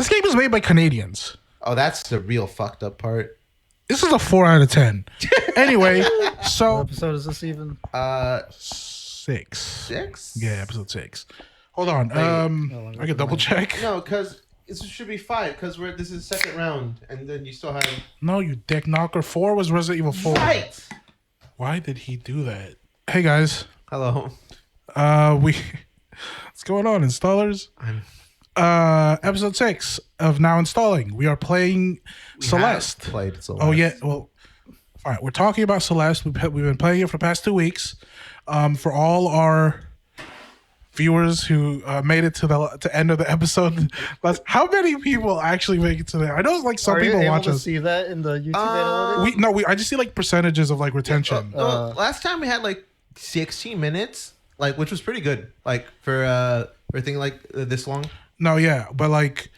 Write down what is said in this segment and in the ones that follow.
This game is made by Canadians. Oh, that's the real fucked up part. This is a 4 out of 10. Anyway, so What episode is this even? 6. 6? Yeah, episode 6. Hold on. no, I can double check. No, because it should be 5. Because this is the second round, and then you still have. No, you dick knocker. 4 was Resident Evil 4. Right. Why did he do that? Hey guys. Hello. What's going on, installers? Episode 6 of Now Installing. We are playing Celeste. Played Celeste. Oh yeah, well, all right. We're talking about Celeste. We've been playing it for the past 2 weeks. For all our viewers who made it to the end of the episode, how many people actually make it to there? I know like some people watch us. See that in the YouTube analytics? I just see like percentages of like retention. Last time we had like 16 minutes, like which was pretty good, like for a thing like this long. No, yeah, but like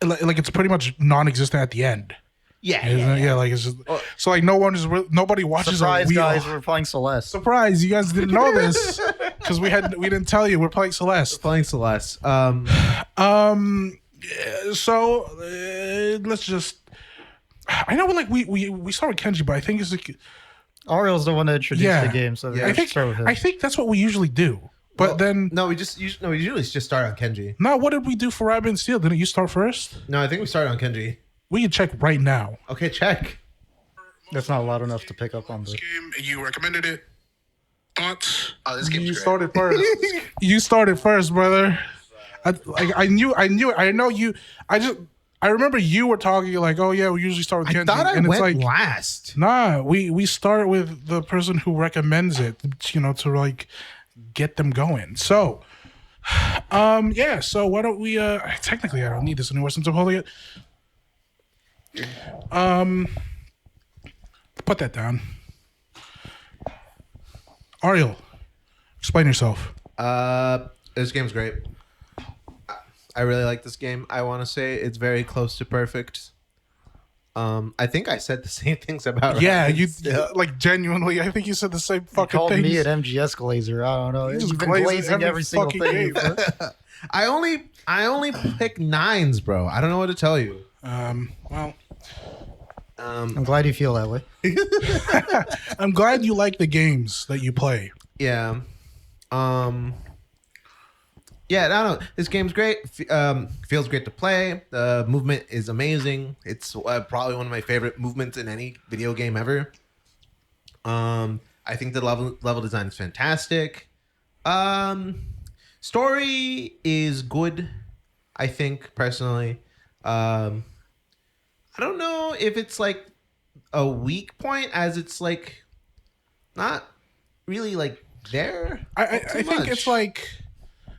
it's pretty much non-existent at the end. Yeah. Like it's just, so like nobody watches. Surprise, guys! We're playing Celeste. Surprise! You guys didn't know this because we didn't tell you we're playing Celeste. Playing Celeste. So let's just. I know, like we start with Kenji, but I think it's like Ariel's the one that introduced the game, so I think that's what we usually do. But then we usually just start on Kenji. No, what did we do for Rabbit and Steel? Didn't you start first? No, I think we started on Kenji. We can check right now. Okay, check. That's not loud enough to pick up on this game. You recommended it. Thoughts? Oh, this game's You great. started first. You started first, brother. I know you. I remember you were talking like, oh yeah, we usually start with Kenji. I thought I and went it's like, last. Nah, we start with the person who recommends it, to like get them going. So, yeah. So why don't we? Technically, I don't need this anymore since I'm holding it. Put that down. Ariel, explain yourself. This game's great. I really like this game. I want to say it's very close to perfect. I think I said the same things about. Yeah, you like genuinely. I think you said the same fucking called things. me an MGS glazer. I don't know. You just You've been glaze glazing every single fucking thing. game. I only pick 9s, bro. I don't know what to tell you. Well, I'm glad you feel that way. I'm glad you like the games that you play. Yeah. Yeah, I don't know. This game's great. Feels great to play. The movement is amazing. It's probably one of my favorite movements in any video game ever. I think the level design is fantastic. Story is good, I think, personally. I don't know if it's like a weak point, as it's like not really like there. I think it's like,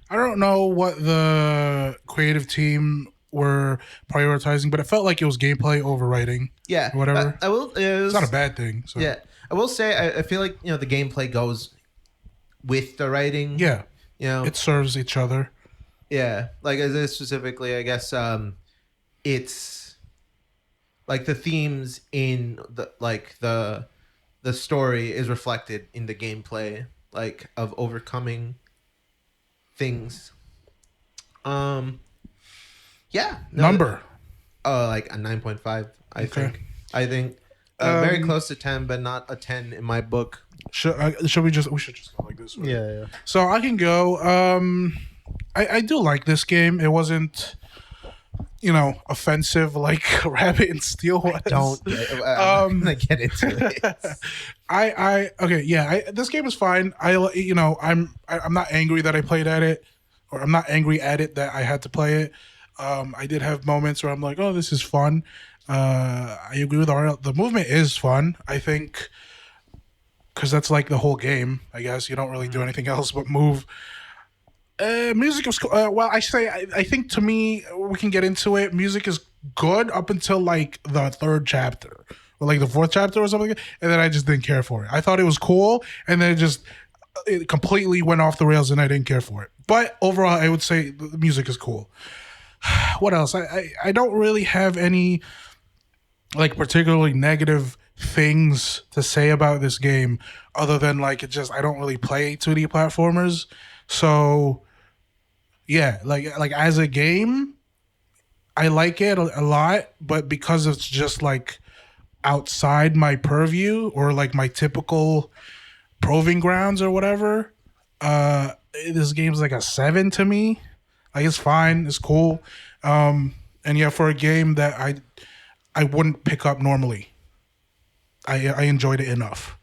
I don't know what the creative team were prioritizing, but it felt like it was gameplay over writing. Yeah, whatever. I will. It's not a bad thing. So. Yeah, I will say I feel like the gameplay goes with the writing. Yeah, it serves each other. Yeah, like as this specifically, I guess it's like the themes in the story is reflected in the gameplay, like of overcoming things. Yeah. Number. Like a 9.5. I think very close to 10, but not a 10 in my book. We should just go like this. Right? Yeah. So I can go. I do like this game. It wasn't, offensive like Rabbit and Steel was. I'm gonna get into it. This game is fine. I'm not angry that I played at it, or I'm not angry at it that I had to play it. I did have moments where I'm like, oh, this is fun. I agree with Ariel. The movement is fun, I think, because that's like the whole game. I guess you don't really do anything else but move. Music is I think to me, we can get into it. Music is good up until like the third chapter or like the fourth chapter or something, and then I just didn't care for it. I thought it was cool, and then it completely went off the rails, and I didn't care for it. But overall, I would say the music is cool. What else? I don't really have any like particularly negative things to say about this game, other than like I don't really play 2D platformers, so. Yeah, like as a game, I like it a lot, but because it's just like outside my purview or like my typical proving grounds or whatever, this game's like a 7 to me. Like it's fine, it's cool, and yeah, for a game that I wouldn't pick up normally, I enjoyed it enough.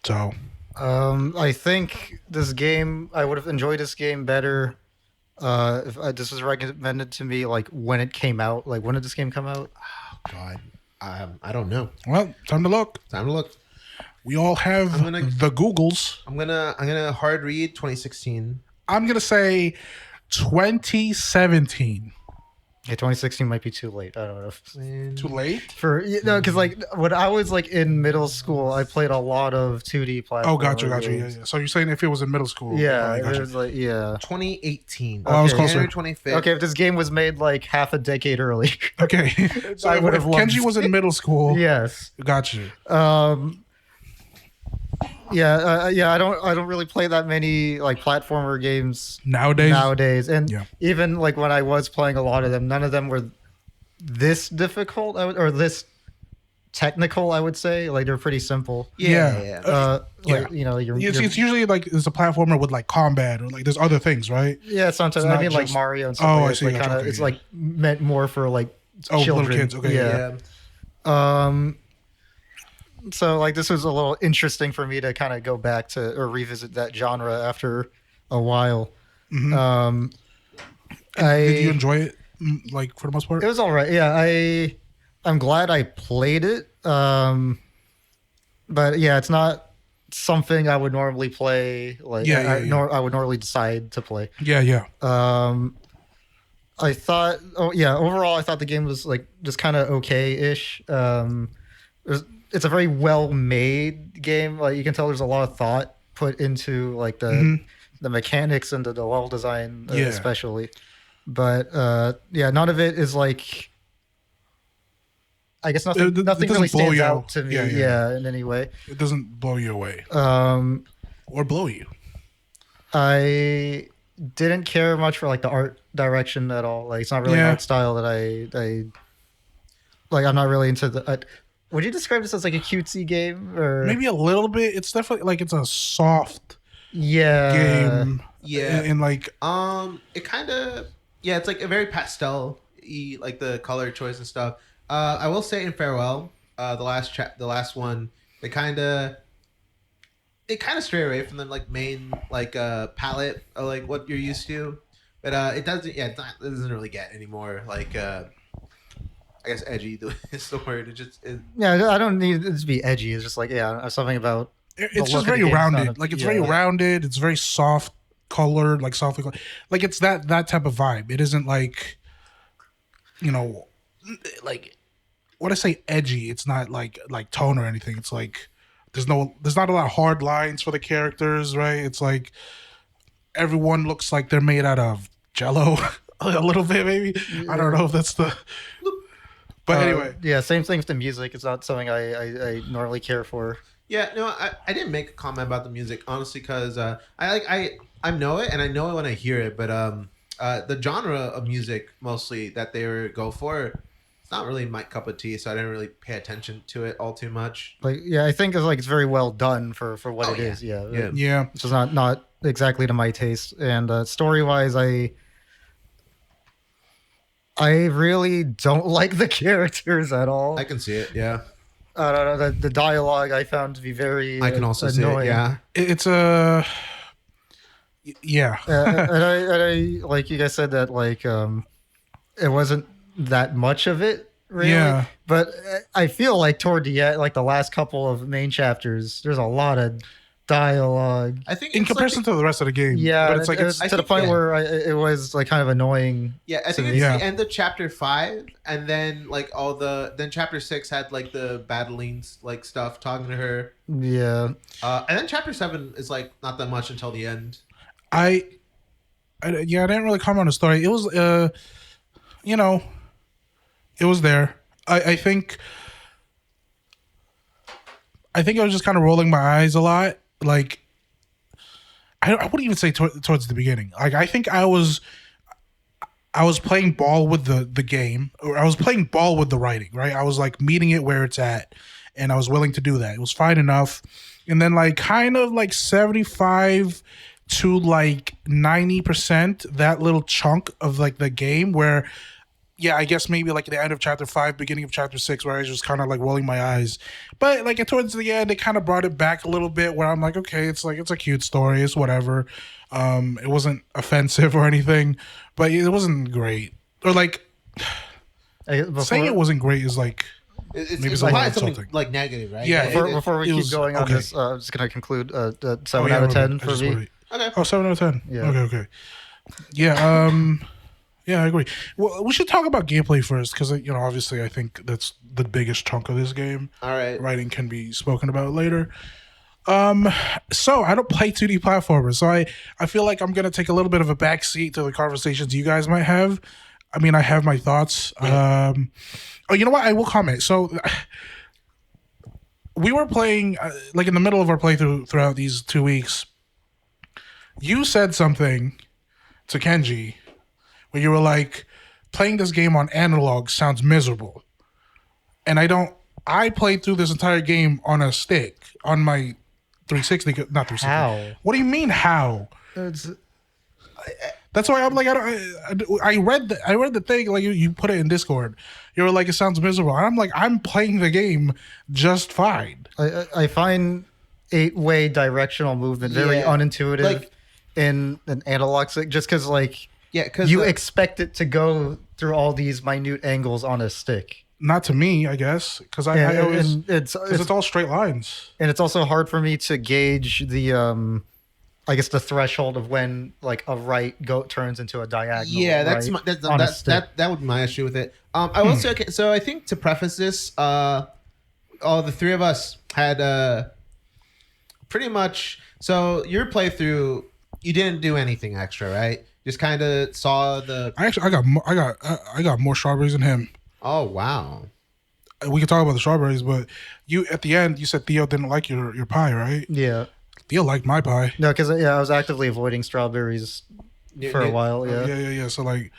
So I think this game, I would have enjoyed this game better if this was recommended to me like when it came out. Like when did this game come out? God, I don't know. well, time to look. Time to look. We all have the Googles. I'm gonna hard read 2016. I'm gonna say 2017. Yeah, 2016 might be too late. I don't know. Too late? For because like when I was like in middle school, I played a lot of 2D platforms. Oh, gotcha. Yeah. So you're saying if it was in middle school? Yeah, gotcha. it was like 2018. Oh, I was closer. January 25th. Okay, if this game was made like half a decade early. Okay. So I if, would if have loved Kenji was in middle school, Yes. gotcha. Yeah. I don't really play that many like platformer games Nowadays, and Yeah. even like when I was playing a lot of them, none of them were this difficult or this technical. I would say like they're pretty simple. Yeah. Like you know, it's usually like it's a platformer with like combat or like there's other things, right? yeah. Sometimes it's I not mean like just- Mario and stuff. Oh, like I that. see, Like, gotcha, kinda, okay, it's yeah. like meant more for like Oh, children. little kids. Okay. Yeah. So like this was a little interesting for me to kind of go back to or revisit that genre after a while. Mhm. Did you enjoy it? Like for the most part? It was all right. Yeah, I'm glad I played it. But yeah, it's not something I would normally play. Like I would normally decide to play. Yeah. I thought. Oh yeah. Overall, I thought the game was like just kind of okay-ish. It's a very well-made game. Like you can tell, there's a lot of thought put into like the mechanics and the level design, especially. But yeah, none of it is like. I guess nothing doesn't really blow stands you out out. to me. Yeah. In any way. It doesn't blow you away or blow you. I didn't care much for like the art direction at all. Like it's not really an art style that I like. I'm not really into the. Would you describe this as like a cutesy game or Maybe a little bit? It's definitely like it's a soft game. Yeah. And like it kind of it's like a very pastel like the color choice and stuff. I will say in Farewell, the last one, they kind of stray away from the like main like palette of like what you're used to, but it doesn't it doesn't really get any more like I guess edgy is the word. Yeah, I don't need it to be edgy. It's just like something about it's just very rounded. Like it's very rounded. It's very soft colored, like softly like it's that type of vibe. It isn't like, you know, like when I say edgy, it's not like tone or anything. It's like there's not a lot of hard lines for the characters, right? It's like everyone looks like they're made out of Jello a little bit, maybe. I don't know if that's the. But anyway, yeah, same thing with the music. It's not something I normally care for. Yeah, no, I didn't make a comment about the music honestly because I know it and I know it when I hear it, but the genre of music mostly that they go for, it's not really my cup of tea, so I didn't really pay attention to it all too much. Like I think it's very well done for what it is. Yeah. It's just not exactly to my taste, and story wise, I really don't like the characters at all. I can see it. Yeah. I don't know. The dialogue I found to be very. I can also annoying. see it. Yeah. It's a. Yeah. And I like you guys said that like it wasn't that much of it really. Yeah. But I feel like toward the end, like the last couple of main chapters, there's a lot of dialogue. I think in comparison to the rest of the game. Yeah, but it's like it's to the point where it was like kind of annoying. Yeah, I think it's the end of chapter 5, and then like then chapter 6 had like the battling like stuff talking to her. Yeah. And then chapter 7 is like not that much until the end. I didn't really comment on the story. It was you know, it was there. I think I was just kind of rolling my eyes a lot. Like, I wouldn't even say towards the beginning. Like, I think I was I was playing ball with the game, or I was playing ball with the writing, right? I was like meeting it where it's at, and I was willing to do that. It was fine enough. And then like kind of like 75 to like 90%, that little chunk of like the game where yeah, I guess maybe like the end of chapter 5, beginning of chapter 6, where I was just kind of like rolling my eyes. But like towards the end, it kind of brought it back a little bit where I'm like, okay, it's like it's a cute story, it's whatever. It wasn't offensive or anything, but it wasn't great. Or like saying it wasn't great is like maybe it's a little something insulting. like negative, right? Yeah, Before we it keep was- going on okay. this, I'm just gonna conclude 7 Oh, yeah, out of okay. 10 I for just me. wanted- Okay. Oh, 7 out of 10. Yeah. Okay. Yeah, yeah, I agree. Well, we should talk about gameplay first because obviously I think that's the biggest chunk of this game. All right. Writing can be spoken about later. So I don't play 2D platformers, so I feel like I'm gonna take a little bit of a back seat to the conversations you guys might have. I mean, I have my thoughts. Oh, you know what? I will comment. So we were playing like in the middle of our playthrough throughout these 2 weeks. You said something to Kenji where you were like, playing this game on analog sounds miserable. And I played through this entire game on a stick, on my 360, not 360. How? What do you mean how? That's why I'm like, I read the thing, like you put it in Discord. You were like, it sounds miserable. And I'm like, I'm playing the game just fine. I find 8-way directional movement very Yeah. unintuitive Like- in an analog stick, just because like Yeah, because you expect it to go through all these minute angles on a stick. Not to me, I guess, because And it's all straight lines. and it's also hard for me to gauge the I guess the threshold of when like a right turns into a diagonal. yeah, that's right, my, on a that stick. that would be my issue with it. I will say, okay, so I think to preface this, all the three of us had pretty much. So your playthrough, you didn't do anything extra, right? Just kind of saw the. I got more strawberries than him. Oh wow! We can talk about the strawberries, but you at the end you said Theo didn't like your pie, right? Yeah. Theo liked my pie. No, because I was actively avoiding strawberries for a while. Yeah. Yeah. So like,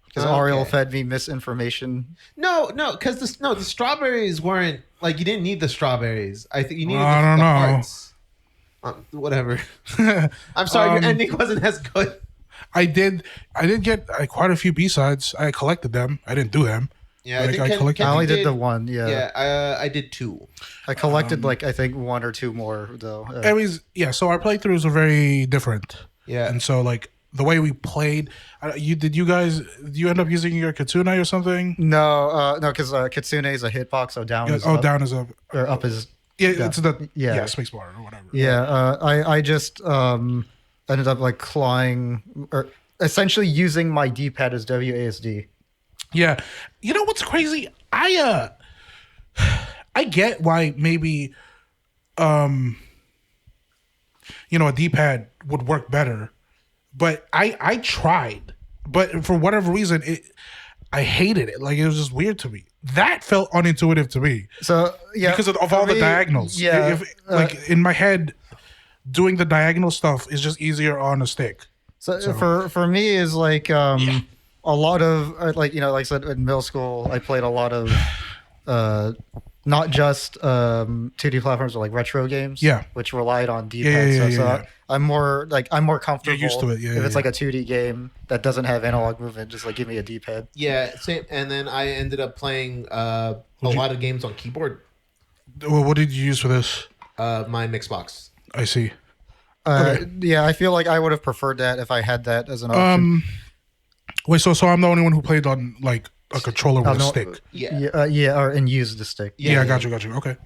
Because Ariel fed me misinformation. No, because the strawberries weren't like you didn't need the strawberries. I think you needed I the, don't the know. hearts. Whatever. I'm sorry, your ending wasn't as good. I did get quite a few B-sides. I collected them. I didn't do them. Yeah, Like, I collected- I Kenji only did the one. Yeah. Yeah, I did 2. I collected like I think 1 or 2 more though. Anyways, yeah. So our playthroughs are very different. Yeah. And so like the way we played, did you end up using your Kitsune or something? No, because Kitsune is a hitbox, so down is up, down is up. or up is Yeah, Yeah. it's the Yeah. spacebar or whatever. yeah. I just ended up like clawing or essentially using my D-pad as WASD. Yeah. You know what's crazy? I get why maybe a D-pad would work better. But I tried. But for whatever reason I hated it. Like it was just weird to me. That felt unintuitive to me. So yeah, Because of for all the me, diagonals. Yeah, Like in my head, doing the diagonal stuff is just easier on a stick. So for me is like a lot of like I said in middle school I played a lot of not just 2D platforms but like retro games, Yeah. which relied on D-pad Yeah, stuff. So yeah. I'm more comfortable. You're used to it, yeah, If it's yeah. like a 2D game that doesn't have analog movement, just like give me a D-pad. Yeah, same. And then I ended up playing a lot of games on keyboard. Well, what did you use for this? My Mixbox. I see. Yeah, I feel like I would have preferred that if I had that as an option. Wait, so I'm the only one who played on like a controller with a no, stick. Yeah. And use the stick. Yeah, I got you. Okay.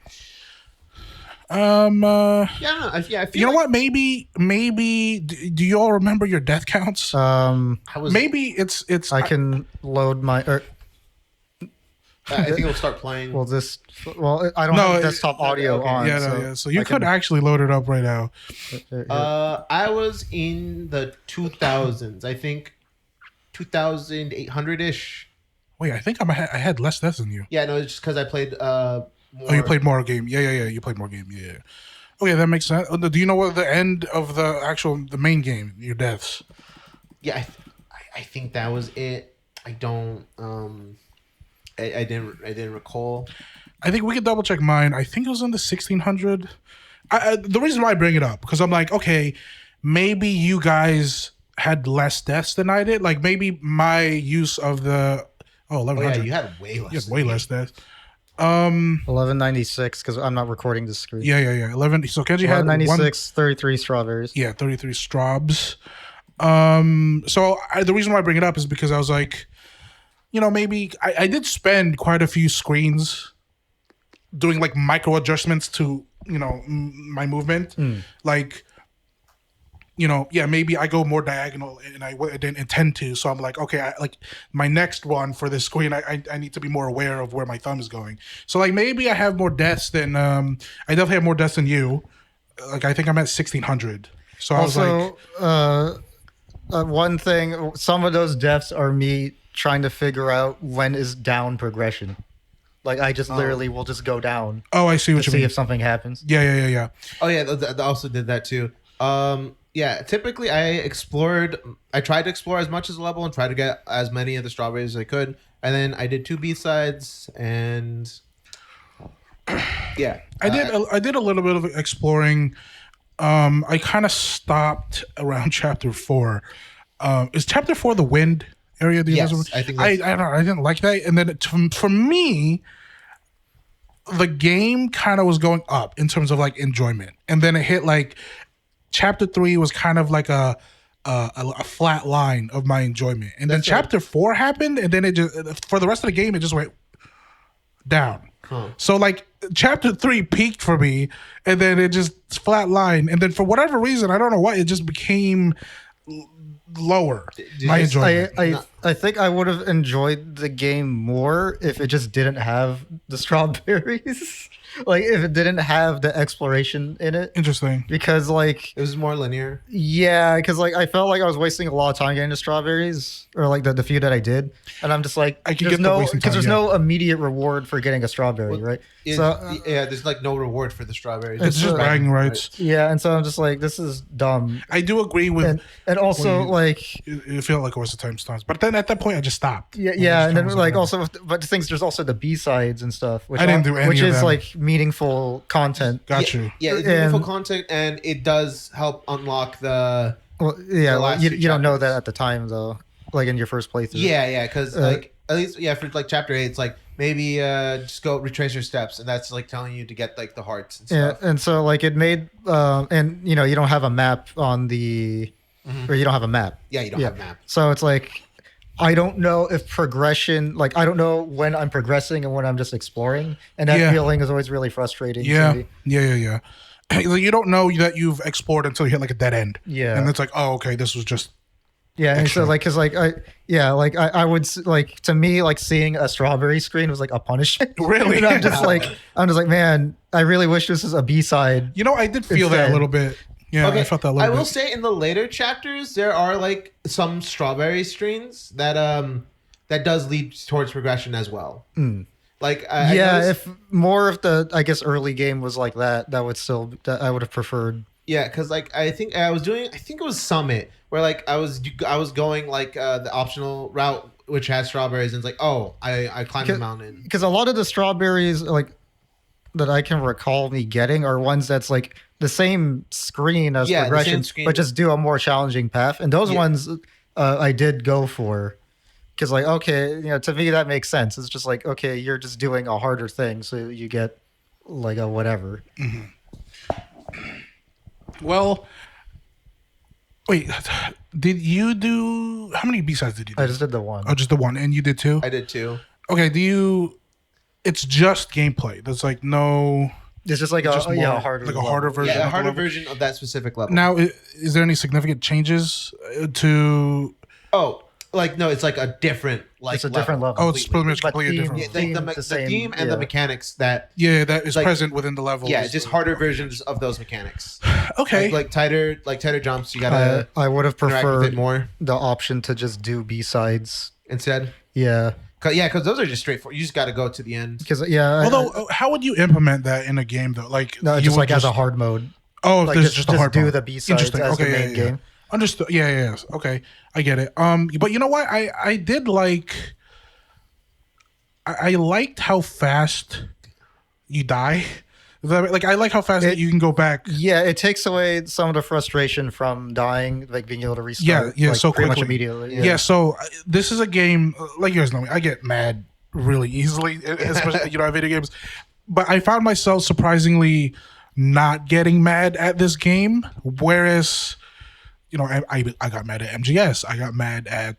Yeah, I don't know. I feel You know like what? Maybe. Do you all remember your death counts? I was. Maybe it's. I can load my. I think it'll start playing. Well, I don't No, have desktop audio okay. on. Yeah. So you I could can- actually load it up right now. I was in the 2000s. I think 2800-ish. Wait, I think I had less deaths than you. Yeah, no, it's just because I played. More. Oh, you played more game. Yeah. You played more game. Yeah. Okay, that makes sense. Do you know what the end of the main game? Your deaths. Yeah, I think that was it. I don't. I didn't recall. I think we could double check mine. I think it was in the 1600. The reason why I bring it up because I'm like, okay, maybe you guys had less deaths than I did. Like maybe my use of the 1100. Yeah, you had way less. You had way less deaths. 1196 because I'm not recording the screen. Yeah. 11. So Kenji had 1196, 33 strawberries. Yeah, 33 strobs. So the reason why I bring it up is because I was like, maybe I did spend quite a few screens doing like micro adjustments to my movement, like maybe I go more diagonal and I didn't intend to, so I'm like, okay, like my next one for this screen, I need to be more aware of where my thumb is going. So like maybe I have more deaths than I definitely have more deaths than you. Like I think I'm at 1600. So I was like, one thing, some of those deaths are me trying to figure out when is down progression. Like I just literally will just go down. Oh, I see what to you see mean. if something happens. Yeah. Oh yeah, I also did that too. Yeah, typically I tried to explore as much as the level and try to get as many of the strawberries as I could, and then I did 2 B-sides and yeah, I did a little bit of exploring. I kind of stopped around chapter 4. Is chapter 4 the wind area? Yes, I think I don't know. I didn't like that, and then for me, the game kind of was going up in terms of like enjoyment, and then it hit like chapter 3 was kind of like a flat line of my enjoyment, and then chapter 4 happened, and then it just for the rest of the game it just went down. So like chapter 3 peaked for me, and then it just flat line, and then for whatever reason I don't know why it just became lower. My enjoyment. I think I would have enjoyed the game more if it just didn't have the strawberries. Like if it didn't have the exploration in it. Interesting. Because like it was more linear. Yeah, because like I felt like I was wasting a lot of time getting the strawberries, or like the few that I did, and I'm just like, there's no immediate reward for getting a strawberry, right? There's like no reward for the strawberries. It's just bragging rights. Yeah, and so I'm just like, this is dumb. I do agree with, and also like it felt like it was a time stamps, but then at that point I just stopped. Yeah, and then like also, but the things there's also the B-sides and stuff, which I didn't do any which of is them. like meaningful content. Got you. Yeah, it's meaningful content, and it does help unlock the. Well, yeah, you don't know that at the time though, like in your first playthrough. Yeah, because like at least for like chapter 8, it's like maybe just go retrace your steps, and that's like telling you to get like the hearts and stuff. Yeah, and so like it made and you don't have a map on the, or you don't have a map. Yeah, you don't have a map. So it's like, I don't know if progression, like I don't know when I'm progressing and when I'm just exploring, and that feeling is always really frustrating. Yeah. You don't know that you've explored until you hit like a dead end. Yeah, and it's like, oh, okay, this was just. Yeah, and so like, cause like I would like, to me, like seeing a strawberry screen was like a punishment. Really? And I'm just like, man, I really wish this was a B-side. I did feel that a little bit. Yeah, okay. I felt that a little bit. I will say in the later chapters there are like some strawberry screens that that does lead towards progression as well. Like if more of the early game was like that I would have preferred. Yeah, because like I think it was Summit where like I was going like the optional route which has strawberries, and it's like, oh, I climbed the mountain. Because a lot of the strawberries like that I can recall me getting are ones that's like the same screen as progression, but just do a more challenging path. And those ones I did go for. Because like, okay, to me that makes sense. It's just like, okay, you're just doing a harder thing, so you get like a whatever. Mm-hmm. Well, wait, did you do, how many B-sides did you do? I just did the one. Oh, just the one, and you did 2? I did 2. Okay, it's just gameplay. There's like no. It's just like harder, like a harder version. Yeah, a harder version of that specific level. Now, is there any significant changes to? Oh, like no, it's like a different it's a different level. Oh, it's pretty much completely different. The theme and the mechanics that that is like, present within the level. Yeah, just harder versions of those mechanics. Okay, like tighter jumps. You gotta. I would have preferred more the option to just do B-sides instead. Yeah. Because those are just straightforward. You just got to go to the end. Because although how would you implement that in a game though? Like no, just like as a hard mode. Oh, like just a hard do mode. the B-sides as the main game. Understood. Yeah, yeah, yeah. Okay, I get it. But you know what? I did like. I liked how fast you die. Like I like how fast It- you can go back. Yeah, it takes away some of the frustration from dying, like being able to Yeah, restart. yeah, like, so pretty much quickly. immediately. Yeah. So this is a game like you guys know me. I get mad really easily, especially at video games. But I found myself surprisingly not getting mad at this game, whereas. I got mad at MGS. I got mad at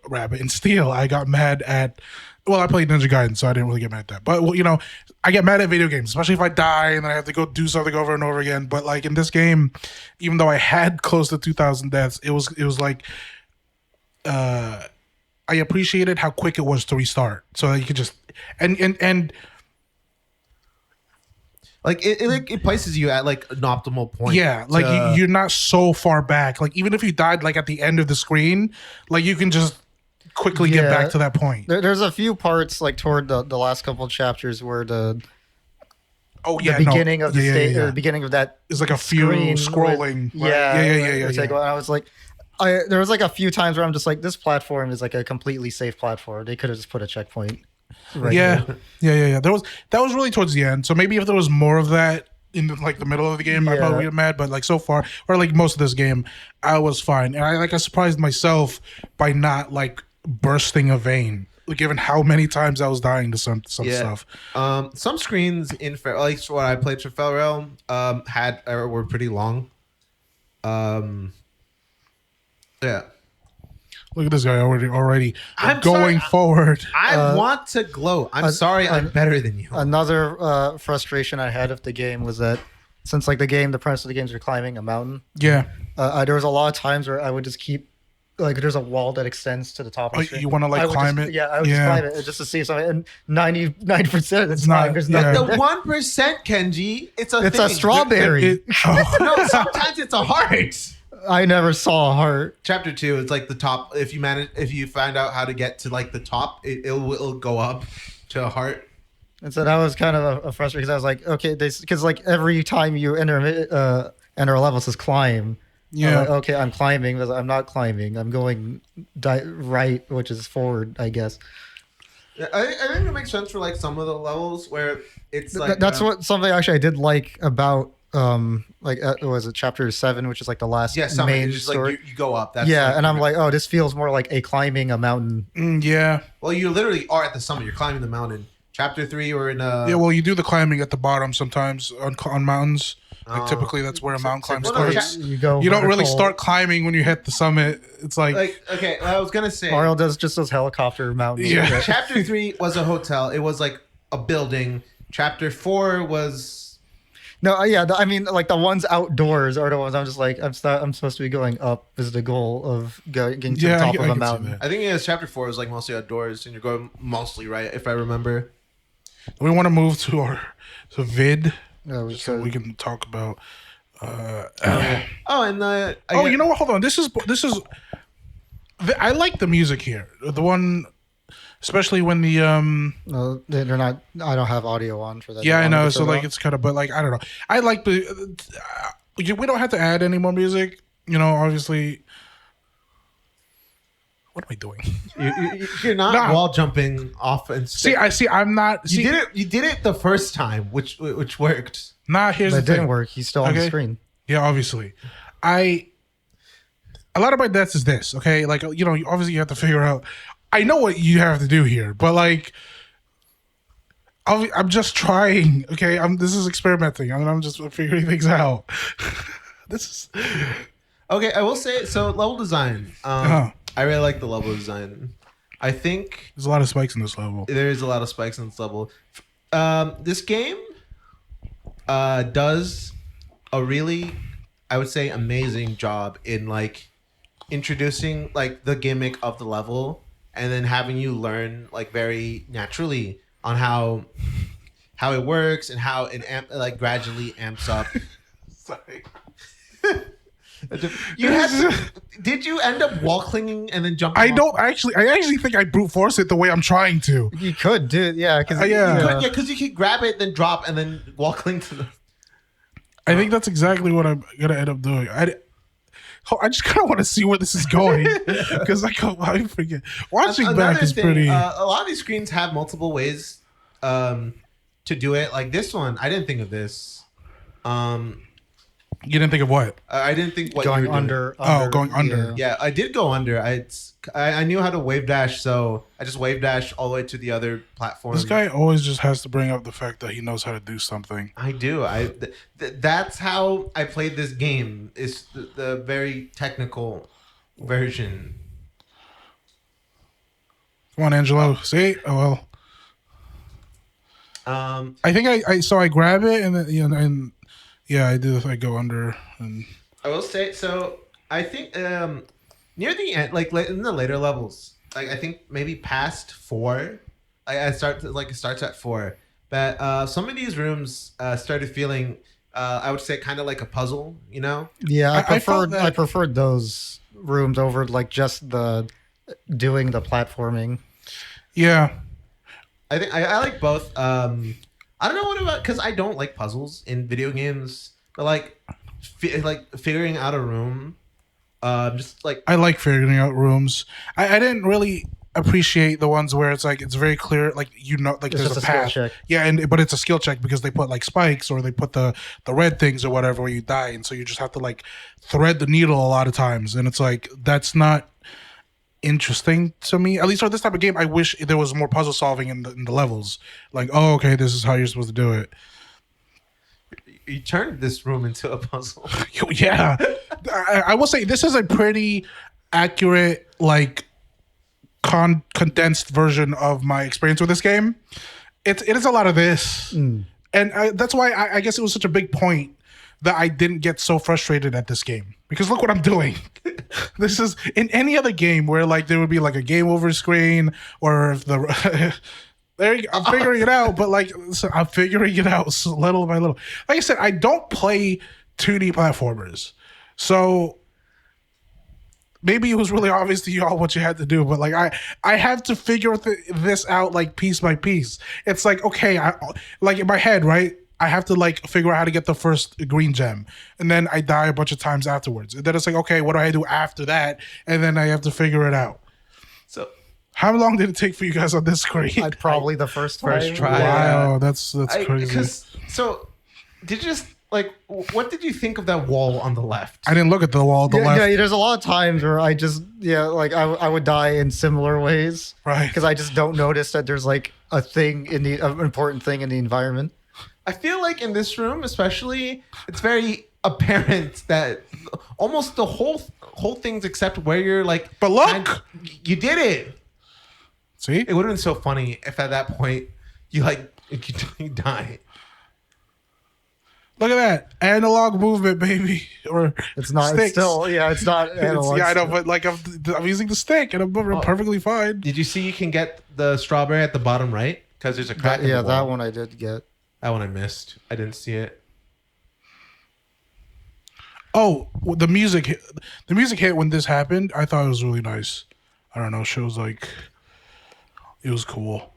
Rabbit and Steel. I got mad at. Well, I played Ninja Gaiden, so I didn't really get mad at that. But I get mad at video games, especially if I die and then I have to go do something over and over again. But like in this game, even though I had close to 2,000 deaths, it was like I appreciated how quick it was to restart, so that you could just and Like it places you at like an optimal point. yeah, like to- you're not so far back. Like even if you died like at the end of the screen, like you can just quickly get Yeah. back to that point. There's a few parts like toward the last couple of chapters where the Oh yeah, beginning of the yeah, state, yeah, yeah. the beginning of that It's like a few screen scrolling. with- right? yeah. it's like, I was like, there was like a few times where I'm just like, this platform is like a completely safe platform. They could have just put a checkpoint. Right Yeah, here. yeah. That was really towards the end. So maybe if there was more of that in the middle of the game, I'd Yeah. probably get mad. But like so far, or like most of this game, I was fine, and I surprised myself by not like bursting a vein, given how many times I was dying to some stuff. Some screens in like what I played for Fell Realm were pretty long. Yeah. Look at this guy already I'm going sorry, forward. I want to gloat. I'm sorry, I'm better than you. Another frustration I had of the game was that since like the premise of the games are climbing a mountain, Yeah. there was a lot of times where I would just keep like there's a wall that extends to the top of Oh, the screen. you wanna, like, I would climb just- it? Yeah, I would just Yeah. climb it just to see something. And 99% of the It's time, not- there's yeah. nothing. The there. 1%, Kenji, it's a It's thing. a strawberry. Oh. No, sometimes it's a heart. I never saw a heart. Chapter 2 is like the top. If you find out how to get to like the top, it'll go up to a heart. And so that was kind of a frustrating because I was like, okay, because like every time you enter a level, it says climb. Yeah. I'm like, okay, I'm climbing, but I'm not climbing. I'm going right, which is forward, I guess. I think it makes sense for like some of the levels where it's like That's something actually I did like about was it chapter 7, which is like the last main it's just story. like you go up. That's Yeah, like, and I'm like, oh, this feels more like a climbing a mountain. Yeah. well, you literally are at the summit. You're climbing the mountain. Chapter 3, we're in Yeah, well, you do the climbing at the bottom sometimes on mountains. Like typically, that's where a mountain climb well, no, starts. You go. You don't really vertical. start climbing when you hit the summit. It's like okay. I was gonna say Mario does just those helicopter mountains. Yeah. Chapter 3 was a hotel. It was like a building. Chapter 4 was No, yeah, I mean, like the ones outdoors are the ones I'm just like, I'm supposed to be going up is the goal of getting to Yeah, the I top can of a see mountain. that. I think chapter 4 was like mostly outdoors, and you're going mostly right, if I remember. we want to move to vid, No, so we can talk about. Oh, and You know what? Hold on. This is. I like the music here. The one, especially when the No, they're not. I don't have audio on for that. Yeah, I wanted know. to So turn it like on. it's kind of, but like I don't know. I like the. We don't have to add any more music. Obviously. What am I doing? you're not Nah. wall jumping off and I'm not. You did it. You did it the first time, which worked. Nah, here's That the thing. didn't work. He's still on the Okay. screen. Yeah, obviously. A lot of my deaths is this, okay? Like, obviously you have to figure out. I know what you have to do here, but like, I'm just trying, okay? This is experimenting. I'm just figuring things out. This is. Okay, I will say so. Level design. Uh-huh. I really like the level design. I think There's a lot of spikes in this level. there is a lot of spikes in this level. This game does a really, I would say, amazing job in like introducing like the gimmick of the level and then having you learn like very naturally on how it works and how it gradually amps up. Sorry. You had to, did you end up wall clinging and then jumping? I off? don't actually. I actually think I brute force it the way I'm trying to. You could do it, yeah, because Yeah. Yeah, because you could grab it, then drop, and then wall cling to the. I think that's exactly what I'm gonna end up doing. I just kind of want to see where this is going because I forget. Watching back Another is thing, pretty. a lot of these screens have multiple ways to do it. Like this one, I didn't think of this. You didn't think of what? I didn't think what Going you were doing. under. Oh, going under. Yeah, I did go under. I knew how to wave dash, so I just wave dash all the way to the other platform. This guy always just has to bring up the fact that he knows how to do something. I do. That's how I played this game. Is the very technical version. Come on, Angelo. See? Oh well. I think I grab it and then I do. I go under and I will say so. I think near the end, like in the later levels, like I think maybe past 4, it starts at 4. But some of these rooms started feeling, I would say, kind of like a puzzle. You know? Yeah, I preferred those rooms over like just the doing the platforming. yeah. I think I like both. I don't know what about because I don't like puzzles in video games, but like figuring out a room, just like I like figuring out rooms. I didn't really appreciate the ones where it's like it's very clear, like like It's there's just a a skill path. check. Yeah, but it's a skill check because they put like spikes or they put the red things or whatever where you die, and so you just have to like thread the needle a lot of times, and it's like that's not interesting to me. At least for this type of game, I wish there was more puzzle solving in the levels. Like, oh, okay, this is how you're supposed to do it. you turned this room into a puzzle. Yeah, I will say this is a pretty accurate, like condensed version of my experience with this game. It is a lot of this, and that's why I guess it was such a big point that I didn't get so frustrated at this game because look what I'm doing. This is in any other game where like there would be like a game over screen or if the there you go, I'm figuring it out, but like so I'm figuring it out little by little. Like I said, I don't play 2D platformers, so maybe it was really obvious to y'all what you had to do, but like I have to figure this out like piece by piece. It's like okay, like in my head, right? I have to like figure out how to get the first green gem, and then I die a bunch of times afterwards. And then it's like okay, what do I do after that? And then I have to figure it out. So how long did it take for you guys on this screen? I'd probably the first First try. Wow, that's crazy. So did you just like what did you think of that wall on the left? I didn't look at the wall on the left. Yeah, there's a lot of times where I just like I would die in similar ways, Right. Because I just don't notice that there's like a thing in the an important thing in the environment. I feel like in this room, especially, it's very apparent that almost the whole things except where you're like. But look! You did it. See? It would have been so funny if at that point you you die. Look at that. Analog movement, baby. Or It's not. sticks. It's still. Yeah, it's not analog. Yeah, I know, but like I'm using the stick and I'm perfectly fine. Did you see you can get the strawberry at the bottom right? Because there's a crack. Yeah, in the wall. that one I did get. That one I missed. I didn't see it. Oh, the music hit when this happened. I thought it was really nice. I don't know. Shows like it was cool.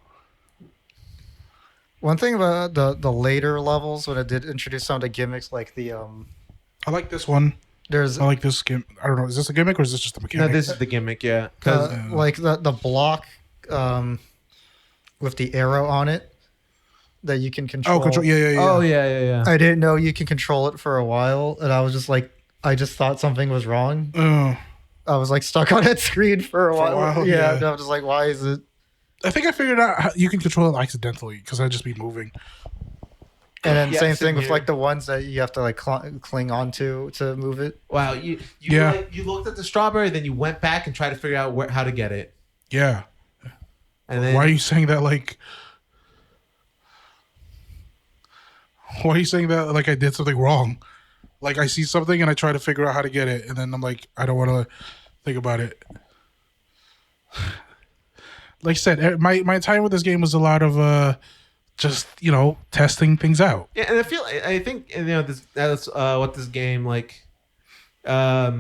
One thing about the later levels when it did introduce some of the gimmicks, like the I like this one. there's I like this gimmick. I don't know. Is this a gimmick or is this just a mechanic? No, this is the gimmick. Yeah, because like the block with the arrow on it that you can control. Oh, control. Yeah. oh yeah. I didn't know you can control it for a while, and I was just like, I just thought something was wrong. Oh. I was like stuck on that screen for a while. Yeah, and I was just like, why is it? I think I figured out how you can control it accidentally because I'd just be moving. And then Yeah, same same thing with here. like the ones that you have to like cling onto to move it. Wow, you Yeah. you looked at the strawberry, then you went back and tried to figure out how to get it, Yeah. and then Why are you saying that like? Why are you saying that like I did something wrong? Like I see something and I try to figure out how to get it, and then I'm like, I don't want to think about it. Like I said, my time with this game was a lot of just testing things out. Yeah, and I think that's what this game like a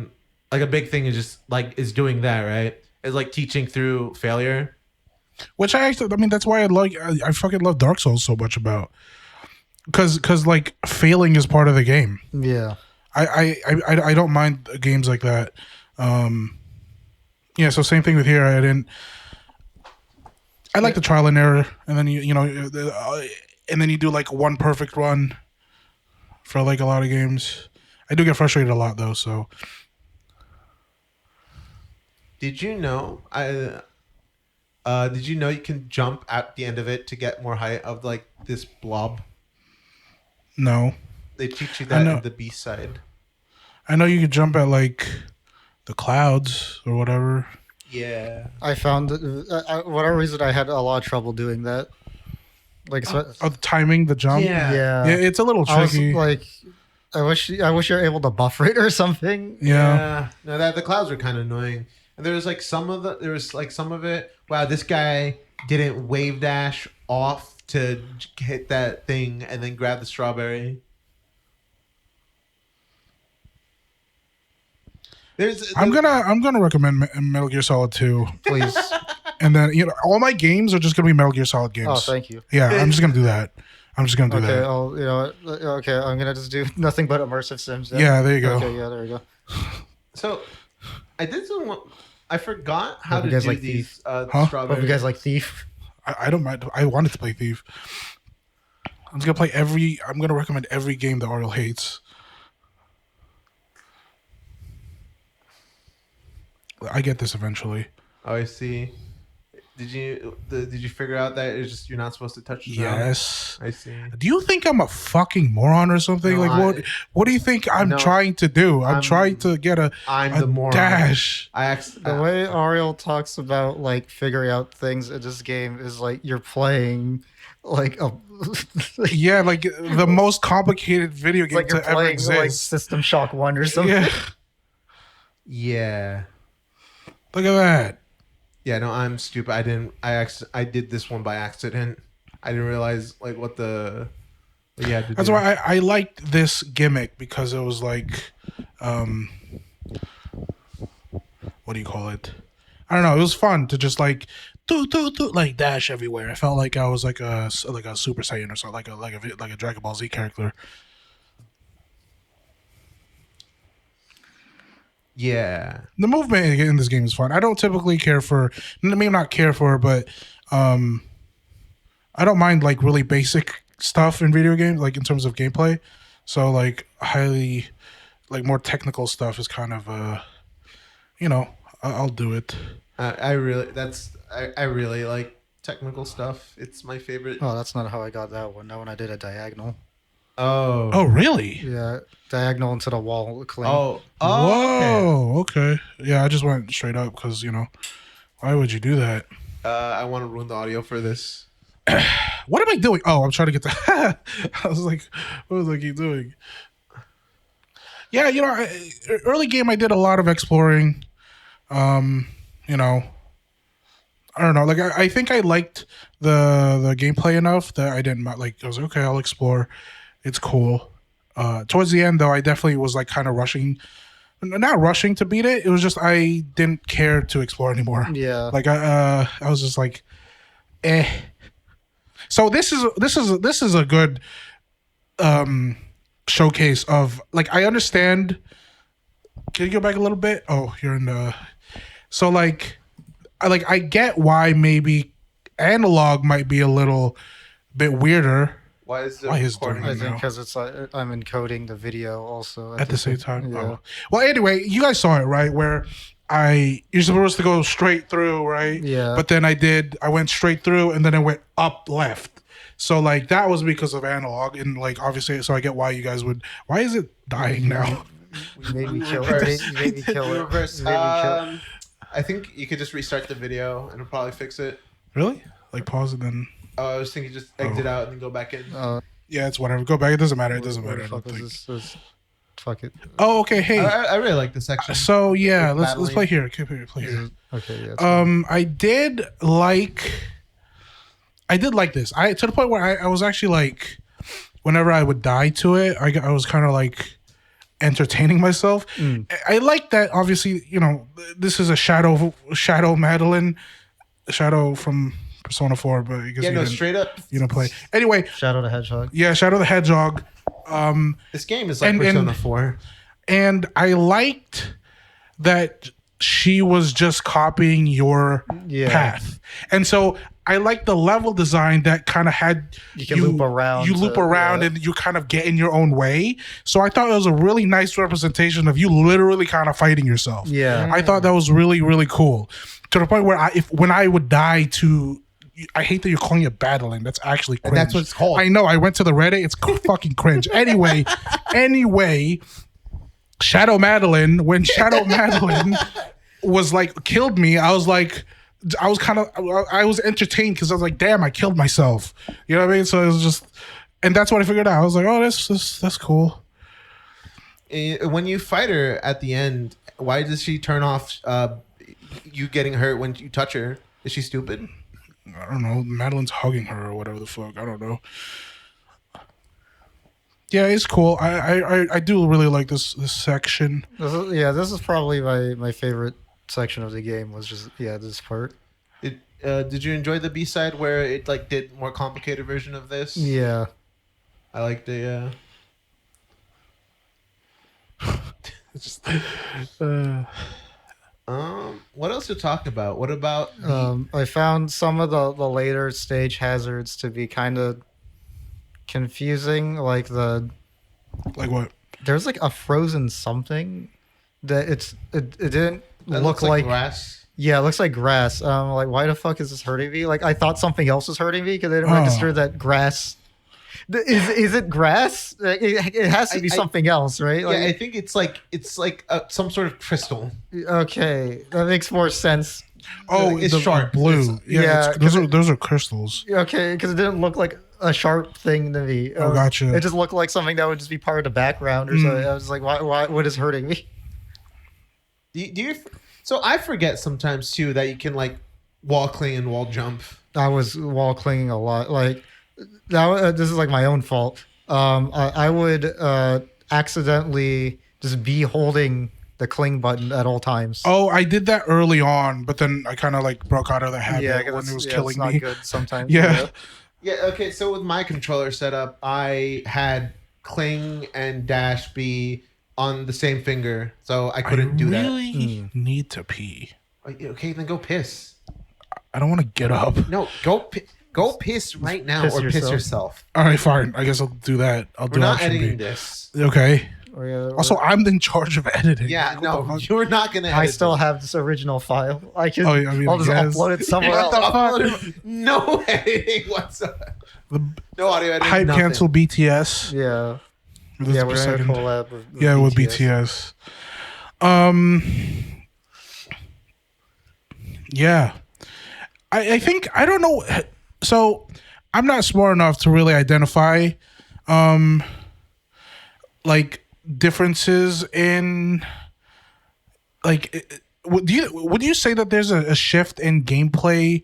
big thing is just like is doing that, right? Is like teaching through failure. Which I mean, that's why I fucking love Dark Souls so much about, because like failing is part of the game. Yeah. I don't mind games like that. Yeah, so same thing with here. I like the trial and error, and then and then you do like one perfect run for like a lot of games. I do get frustrated a lot though. So Did you know? Did you know you can jump at the end of it to get more height of like this blob? no, They teach you I that know. in the B side. I know you can jump at like the clouds or whatever. Yeah. I found that whatever reason I had a lot of trouble doing that. Like, Oh, the timing, the jump. Yeah. Yeah, it's a little I was tricky. like, I wish you're able to buffer it or something. Yeah. No, that the clouds were kind of annoying. And there was like some of it. Wow, this guy didn't wave dash off to hit that thing and then grab the strawberry. I'm gonna recommend Metal Gear Solid 2, Please. and then all my games are just gonna be Metal Gear Solid games. Oh, thank you. Yeah, I'm just gonna do that. I'm just gonna do Okay, that. okay, I'm gonna just do nothing but immersive sims. Then. Yeah, there you go. Okay, yeah, there we go. So, I did some. I forgot how Hope to you guys do like these Huh? strawberry. Hope you guys like Thief. I don't mind. I wanted to play Thief. I'm just gonna play I'm gonna recommend every game that Ariel hates. I get this eventually. Oh, I see. Did you figure out that it's just you're not supposed to touch the ground? Yes. I see. Do you think I'm a fucking moron or something? No, like what do you think I'm No, trying to do? I'm I'm- trying to get I'm a the moron. dash. The way Ariel talks about like figuring out things in this game is like you're playing like a Yeah, like the most complicated video game like you're to ever playing like exist. System Shock 1 or something. Yeah, Yeah. look at that. Yeah, no, I'm stupid. I did this one by accident. I didn't realize like what you had to That's do. why I liked this gimmick, because it was like, what do you call it? I don't know. It was fun to just like do like dash everywhere. I felt like I was like a Super Saiyan or something, like a Dragon Ball Z character. Yeah. The movement in this game is fun. I don't typically care for, maybe not care for, but I don't mind like really basic stuff in video games, like in terms of gameplay. So like highly, like more technical stuff is kind of I'll do it. I really like technical stuff. It's my favorite. Oh, that's not how I got that one. That one I did a diagonal. Oh really? Yeah, diagonal into the wall clean. Oh. Whoa. Okay. Yeah, I just went straight up because why would you do that? I want to ruin the audio for this. What am I doing? Oh, I'm trying to get to. I was like, what was I keep doing? Yeah, early game I did a lot of exploring. I don't know. Like I think I liked the gameplay enough that I didn't like. I was like, okay, I'll explore. It's cool. Towards the end, though, I definitely was like kind of rushing. Not rushing to beat it. It was just I didn't care to explore anymore. Yeah. Like I was just like, eh. So this is a good showcase of like I understand. Can you go back a little bit? Oh, you're in the. So like I get why maybe analog might be a little bit weirder. Why is it doing I it think now? because it's like I'm encoding the video also At the same time. Yeah. Oh. Well, anyway, you guys saw it, right? Where you're supposed to go straight through, right? Yeah. But then I went straight through and then I went up left. So like that was because of analog, and like obviously, so I get why you guys would. Why is it dying now? You made me kill Reverse. it. You made me kill it. Reverse. You made me kill it. I think you could just restart the video and it'll probably fix it. Really? Like pause and then. I was thinking just exit out and then go back in. Yeah, it's whatever. Go back. It doesn't matter. It doesn't Where matter. the I fuck don't was think. this? Fuck it. Oh, okay. Hey. I really like this section. So yeah, let's Battling. play here. Okay, play here. Okay, yeah. it's fine. I did like this. To the point where I was actually like, whenever I would die to it, I was kind of like entertaining myself. I like that. Obviously, this is a shadow Madeline, Shadow from Persona 4, but I guess you didn't, straight up. you don't play. Anyway, Shadow the Hedgehog. yeah, Shadow the Hedgehog. This game is like And- Persona and- 4. and I liked that she was just copying your path, and so I like the level design that kind of had You can loop around. You loop around, and you kind of get in your own way. So I thought it was a really nice representation of you literally kind of fighting yourself. Yeah. I thought that was really, really cool. To the point where when I would die to, I hate that you're calling it battling. That's actually cringe. And that's what it's called. I know. I went to the Reddit. It's fucking cringe. Anyway, Shadow Madeline. When Shadow Madeline was like killed me, I was entertained because I was like, damn, I killed myself. You know what I mean? So it was just, and that's what I figured out. I was like, oh, that's cool. When you fight her at the end, why does she turn off you getting hurt when you touch her? Is she stupid? I don't know. Madeline's hugging her or whatever the fuck. I don't know. Yeah, it's cool. I do really like this section. This is probably my favorite section of the game. Was just this part. Did you enjoy the B-side where it like did more complicated version of this? Yeah, I liked the. What else to talk about? What about? I found some of the later stage hazards to be kind of confusing. Like what? There's like a frozen something that it didn't That look looks like grass. Yeah, it looks like grass. Like why the fuck is this hurting me? Like I thought something else was hurting me because I didn't register that grass. Is it grass? It has to be something else, right? Like, yeah, I think it's like some sort of crystal. Okay, that makes more sense. Oh, it's the sharp. blue. Those are crystals. Okay, because it didn't look like a sharp thing to me. Oh, gotcha. It just looked like something that would just be part of the background or something. I was like, why? What is hurting me? Do you? So I forget sometimes too that you can like wall cling and wall jump. I was wall clinging a lot. Like this is like my own fault. I would accidentally just be holding the cling button at all times. Oh, I did that early on, but then I kind of like broke out of the habit when it was killing it's not me. good sometimes. Yeah. Yeah. Okay. So with my controller setup, I had cling and dash be on the same finger, so I couldn't do that. Really need to pee. Okay, then go piss. I don't want to get up. No, go piss right now piss yourself. All right, fine. I guess I'll do that. We're not editing this. Okay. Also, I'm in charge of editing. Yeah, no, you're not gonna. I still have this original file. I'll just guess. upload it somewhere else. No editing whatsoever. No audio editing. Hype cancel BTS. Yeah. We're gonna collab with with BTS. Yeah. I think I don't know. So I'm not smart enough to really identify like differences in like would you say that there's a shift in gameplay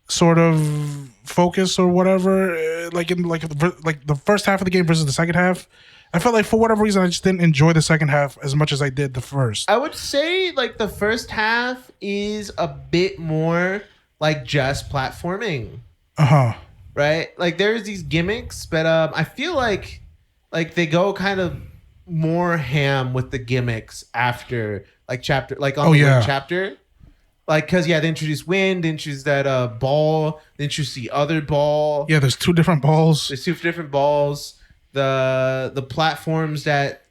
sort of focus or whatever like in like the first half of the game versus the second half? I felt like for whatever reason I just didn't enjoy the second half as much as I did the first. I would say like the first half is a bit more like just platforming. Right? Like there's these gimmicks, but I feel like they go kind of more ham with the gimmicks after like chapter like on the wind chapter. Like cuz they introduce wind, they introduce that ball, they introduce the other ball. Yeah, there's two different balls. There's two different balls. The platforms that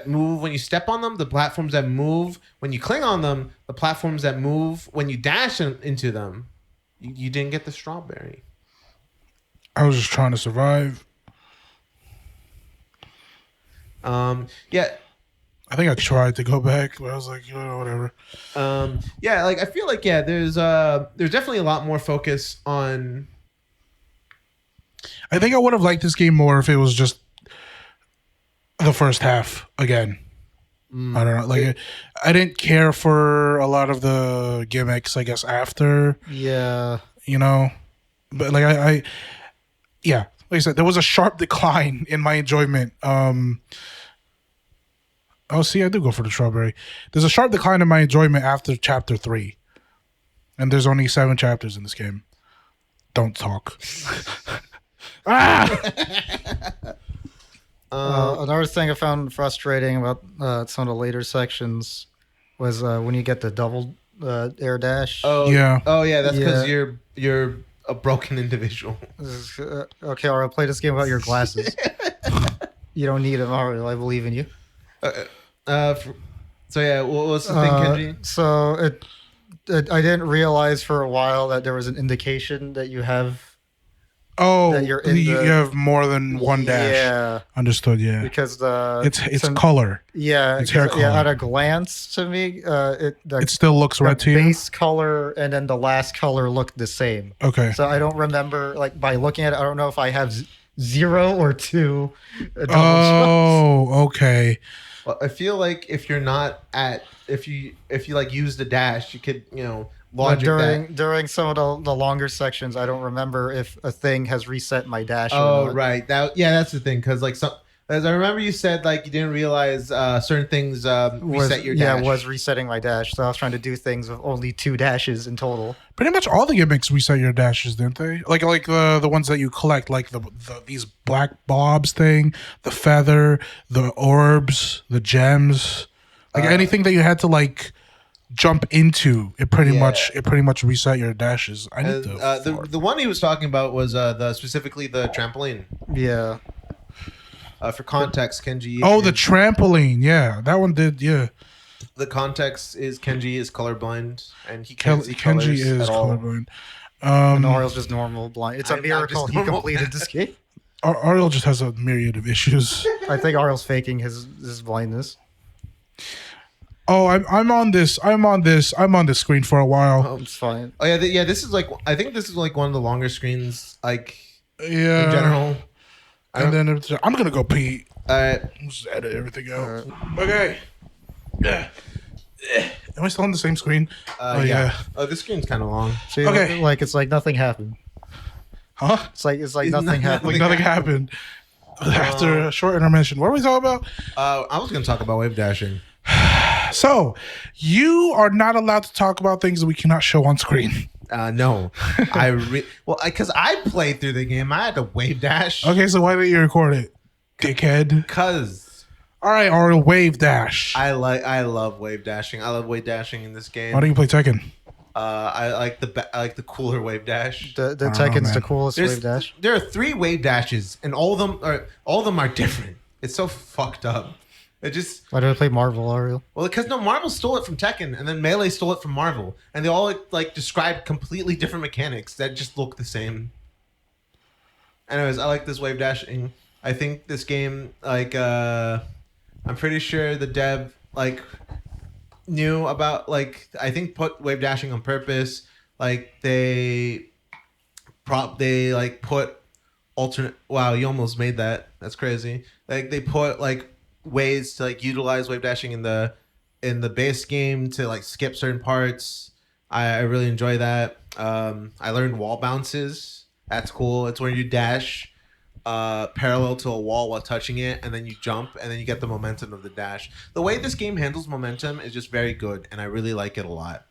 move when you step on them, the platforms that move when you cling on them, the platforms that move when you dash into them. You didn't get the strawberry. I was just trying to survive. Yeah. I think I tried to go back, but I was like, whatever. Yeah, like I feel like there's definitely a lot more focus on. I think I would have liked this game more if it was just the first half again. I don't know. Like, I didn't care for a lot of the gimmicks, I guess, after. Yeah. But like, like I said, there was a sharp decline in my enjoyment. Oh, see, I do go for the strawberry. There's a sharp decline in my enjoyment after chapter 3. And there's only 7 chapters in this game. Don't talk. Another thing I found frustrating about some of the later sections was when you get the double air dash. Yeah. Yeah, that's because Yeah. you're a broken individual. Okay, I'll play this game without your glasses. You don't need them, Mario. I believe in you. Uh, for, so yeah, what's the thing, Kenji? So I didn't realize for a while that there was an indication that you have Oh, that you're in you the- have more than one dash. Yeah, Understood. Yeah. because It's color. Yeah, It's hair 'cause, yeah. color. At a glance, to me, It still looks red to you. base color and then the last color looked the same. Okay. So I don't remember, like, by looking at it, I don't know if I have 0 or 2 double jumps. Oh, okay. Well, I feel like if you're not at if you like use the dash, you could But logic that. during some of the longer sections, I don't remember if a thing has reset my dash. or Oh not. right, that's the thing because like some as I remember you said like you didn't realize certain things reset your dash. was resetting my dash. So I was trying to do things with only 2 dashes in total. Pretty much all the gimmicks reset your dashes, didn't they? Like the ones that you collect, like the these black blobs thing, the feather, the orbs, the gems, like anything that you had to like jump into. It pretty much reset your dashes. I need And, to. the one he was talking about was specifically the trampoline. Yeah. For context, Kenji. Oh, the trampoline. Yeah, that one did. Yeah, the context is Kenji is colorblind and he can't see Kenji colors is at all. colorblind. And Ariel's just normal blind. It's a I'm not miracle just he normal. completed this game. Ariel just has a myriad of issues. I think Ariel's faking his blindness. Oh, I'm on this. I'm on this screen for a while. Oh, it's fine. Oh yeah, this is like I think this is like one of the longer screens like Yeah. in general. And then I'm gonna go pee. Uh, Just edit everything out. Okay. Yeah. Am I still on the same screen? Oh yeah. Oh, this screen's kind of long. See, Okay. like it's like nothing happened. Huh? It's like It's nothing not- happened. Like nothing happened. After a short intermission. What are we talking about? I was gonna talk about wave dashing. So, you are not allowed to talk about things that we cannot show on screen. No, because I played through the game. I had to wave dash. Okay, so why didn't you record it? Dickhead. Because All right, Ariel, wave dash. I love wave dashing. I love wave dashing in this game. Why don't you play Tekken? I like the cooler wave dash. The don't know, Tekken's the man. coolest wave dash. There are 3 wave dashes, and all of them are different. It's so fucked up. It just Why do I play Marvel, Ariel? well because no Marvel stole it from Tekken, and then Melee stole it from Marvel, and they all like describe completely different mechanics that just look the same. Anyways, I like this wave dashing. I think this game I'm pretty sure the dev like knew about I think put wave dashing on purpose. Like they put alternate. Wow, you almost made that. That's crazy. Like they put ways to utilize wave dashing in the base game to skip certain parts. I really enjoy that. I learned wall bounces. That's cool. It's where you dash parallel to a wall while touching it, and then you jump, and then you get the momentum of the dash. The way this game handles momentum is just very good, and I really like it a lot.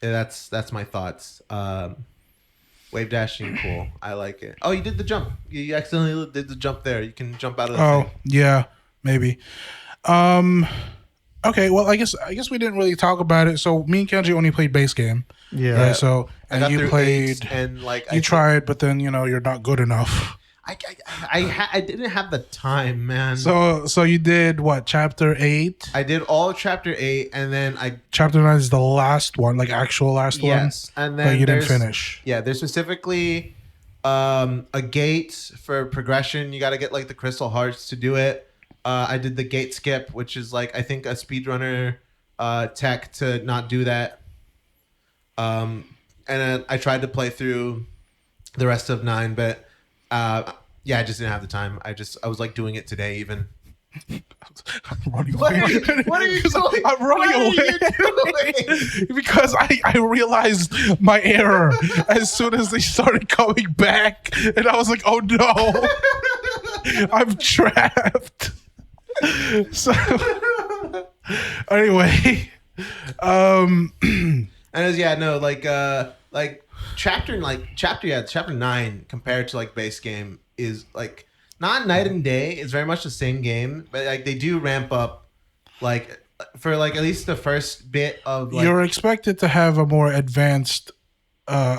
Yeah, that's my thoughts. Wave dashing, cool. I like it. Oh, you did the jump. You accidentally did the jump there. You can jump out of the Oh, thing. yeah, maybe. Okay, well, I guess we didn't really talk about it. So me and Kenji only played base game. Yeah. Right, so I got and you through played 8, and you tried, but then you're not good enough. I didn't have the time, man. So you did what, chapter 8? I did all of chapter 8, and then Chapter 9 is the last one, like actual last yes, one. and But then you didn't there's- finish. Yeah, there's specifically a gate for progression. You got to get the crystal hearts to do it. I did the gate skip, which is I think a speedrunner tech to not do that. And then I tried to play through the rest of 9, but yeah, I just didn't have the time. I was doing it today even. I'm running What away. are you- what are you doing? I'm running What are away you doing? because I realized my error as soon as they started coming back, and I was like, "Oh no, I'm trapped." So anyway, And it was, yeah, no, chapter 9 compared to base game is not night and day. It's very much the same game, but like they do ramp up, like for like at least the first bit of like. You're expected to have a more advanced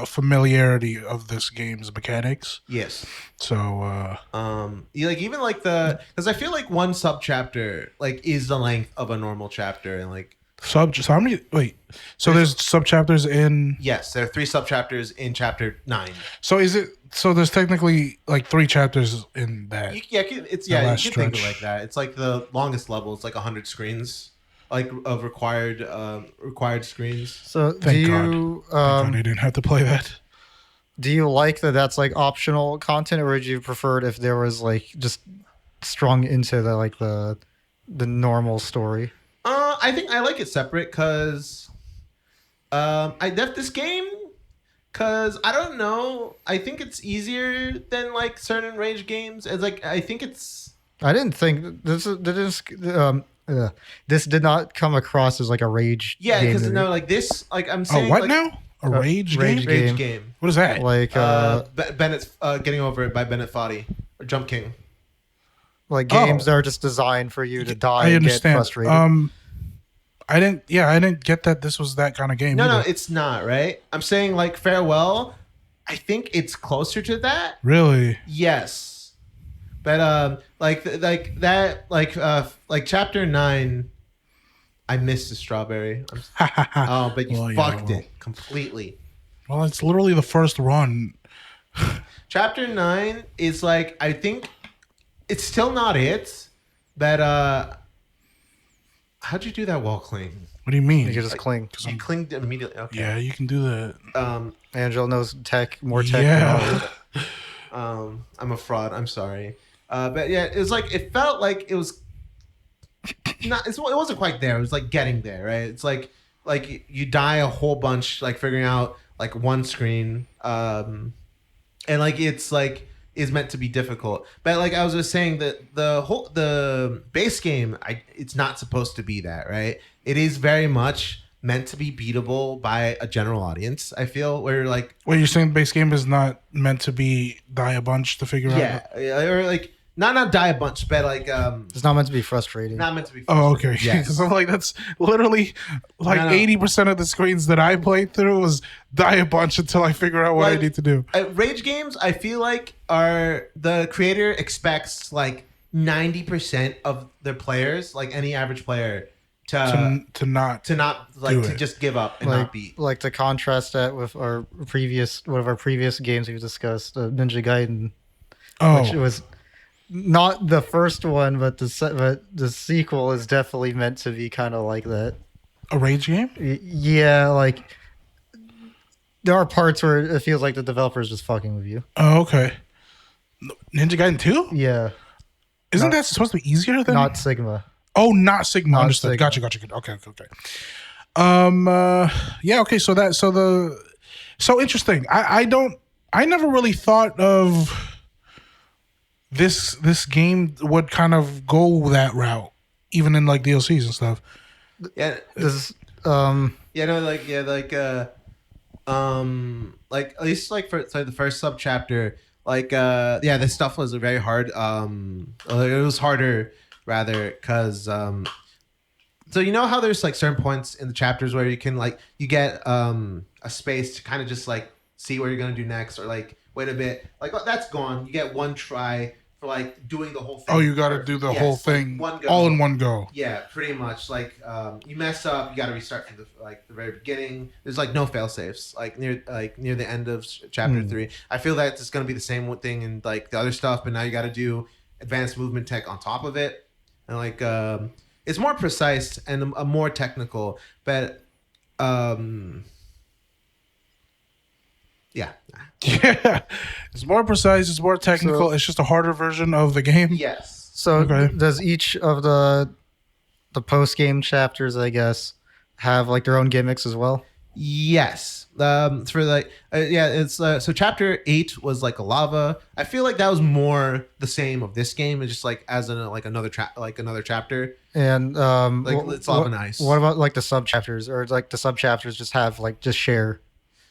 familiarity of this game's mechanics. Yes. So like even like the because I feel like one sub chapter like is the length of a normal chapter and like. So how many? Wait. So there's sub chapters in. Yes, there are 3 sub chapters in chapter 9. So is it? So there's technically like 3 chapters in that. You can think of it like that. It's like the longest level. It's like 100 screens, like of required screens. So Thank God. Thank God I didn't have to play that. do you like that that's like optional content, or would you prefer it if there was like just strung into the normal story? I think I like it separate because I def this game because I don't know. I think it's easier than like certain rage games. It's like I think it's. I didn't think this did not come across as like a rage. Yeah, game because to me. no, like this, like I'm saying. Oh, what like, now? A rage rage game? Rage game. What is that? Like Bennett's Getting Over It by Bennett Foddy or Jump King. like games that are just designed for you to die I and get understand. frustrated. I didn't get that this was that kind of game. No, either. it's not, right? I'm saying like Farewell, I think it's closer to that. Really? Yes. But like chapter 9 I missed the strawberry. Oh, but you fucked it completely. Well, it's literally the first run. Chapter 9 is like I think it's still not it, but how'd you do that wall cling? What do you mean? You can just cling. You clinged immediately. Okay. Yeah, you can do that. Angelo knows more tech. Yeah. I'm a fraud. I'm sorry. But yeah, it was like it felt like it was not. It wasn't quite there. It was like getting there, right? It's like you die a whole bunch, like figuring out like one screen, and like it's like is meant to be difficult. But like I was just saying that the base game, it's not supposed to be that, right? It is very much meant to be beatable by a general audience. I feel where like Wait, you're saying the base game is not meant to be die a bunch to figure out? yeah, or like not die a bunch, but like It's not meant to be frustrating. not meant to be. Oh, okay. Yes. Because I'm like, that's literally like No. 80% of the screens that I played through was die a bunch until I figure out what I Like, need to do. Rage games, I feel like are the creator expects like 90% of their players, like any average player, to not. like do to it. just give up and like, not beat. like to contrast that with one of our previous games we've discussed, Ninja Gaiden, which Oh, was not the first one, but the sequel is definitely meant to be kind of like that. a rage game? Yeah, like there are parts where it feels like the developer is just fucking with you. Oh, okay. Ninja Gaiden 2? Yeah, Isn't that supposed to be easier than? not Sigma. Oh, not Sigma. Not Understood. Sigma. Gotcha. Okay. Yeah. Okay. So interesting. I never really thought of this game would kind of go that route, even in like DLCs and stuff. Yeah, This like at least like for the first sub chapter, like this stuff was very hard. It was harder rather because so you know how there's like certain points in the chapters where you can like you get a space to kind of just like see what you're gonna do next or like wait a bit like that's gone. You get one try for like doing the whole thing. Oh, you got to do the Yes, whole thing one go. all in one go. Yeah, pretty much. Like you mess up, you got to restart from the very beginning. There's like no fail safes. Like near the end of chapter 3. I feel that it's gonna be the same thing in like the other stuff, but now you got to do advanced movement tech on top of it, and like it's more precise and a more technical, but yeah. Yeah, it's more precise. It's more technical. It's just a harder version of the game. Yes. So Okay. does each of the post game chapters, I guess, have like their own gimmicks as well? Yes. For like it's so chapter 8 was like a lava. I feel like that was more the same of this game. It's just like as in like another chapter. And Like it's lava and ice. What about like the sub chapters, or like the sub chapters just have like just share?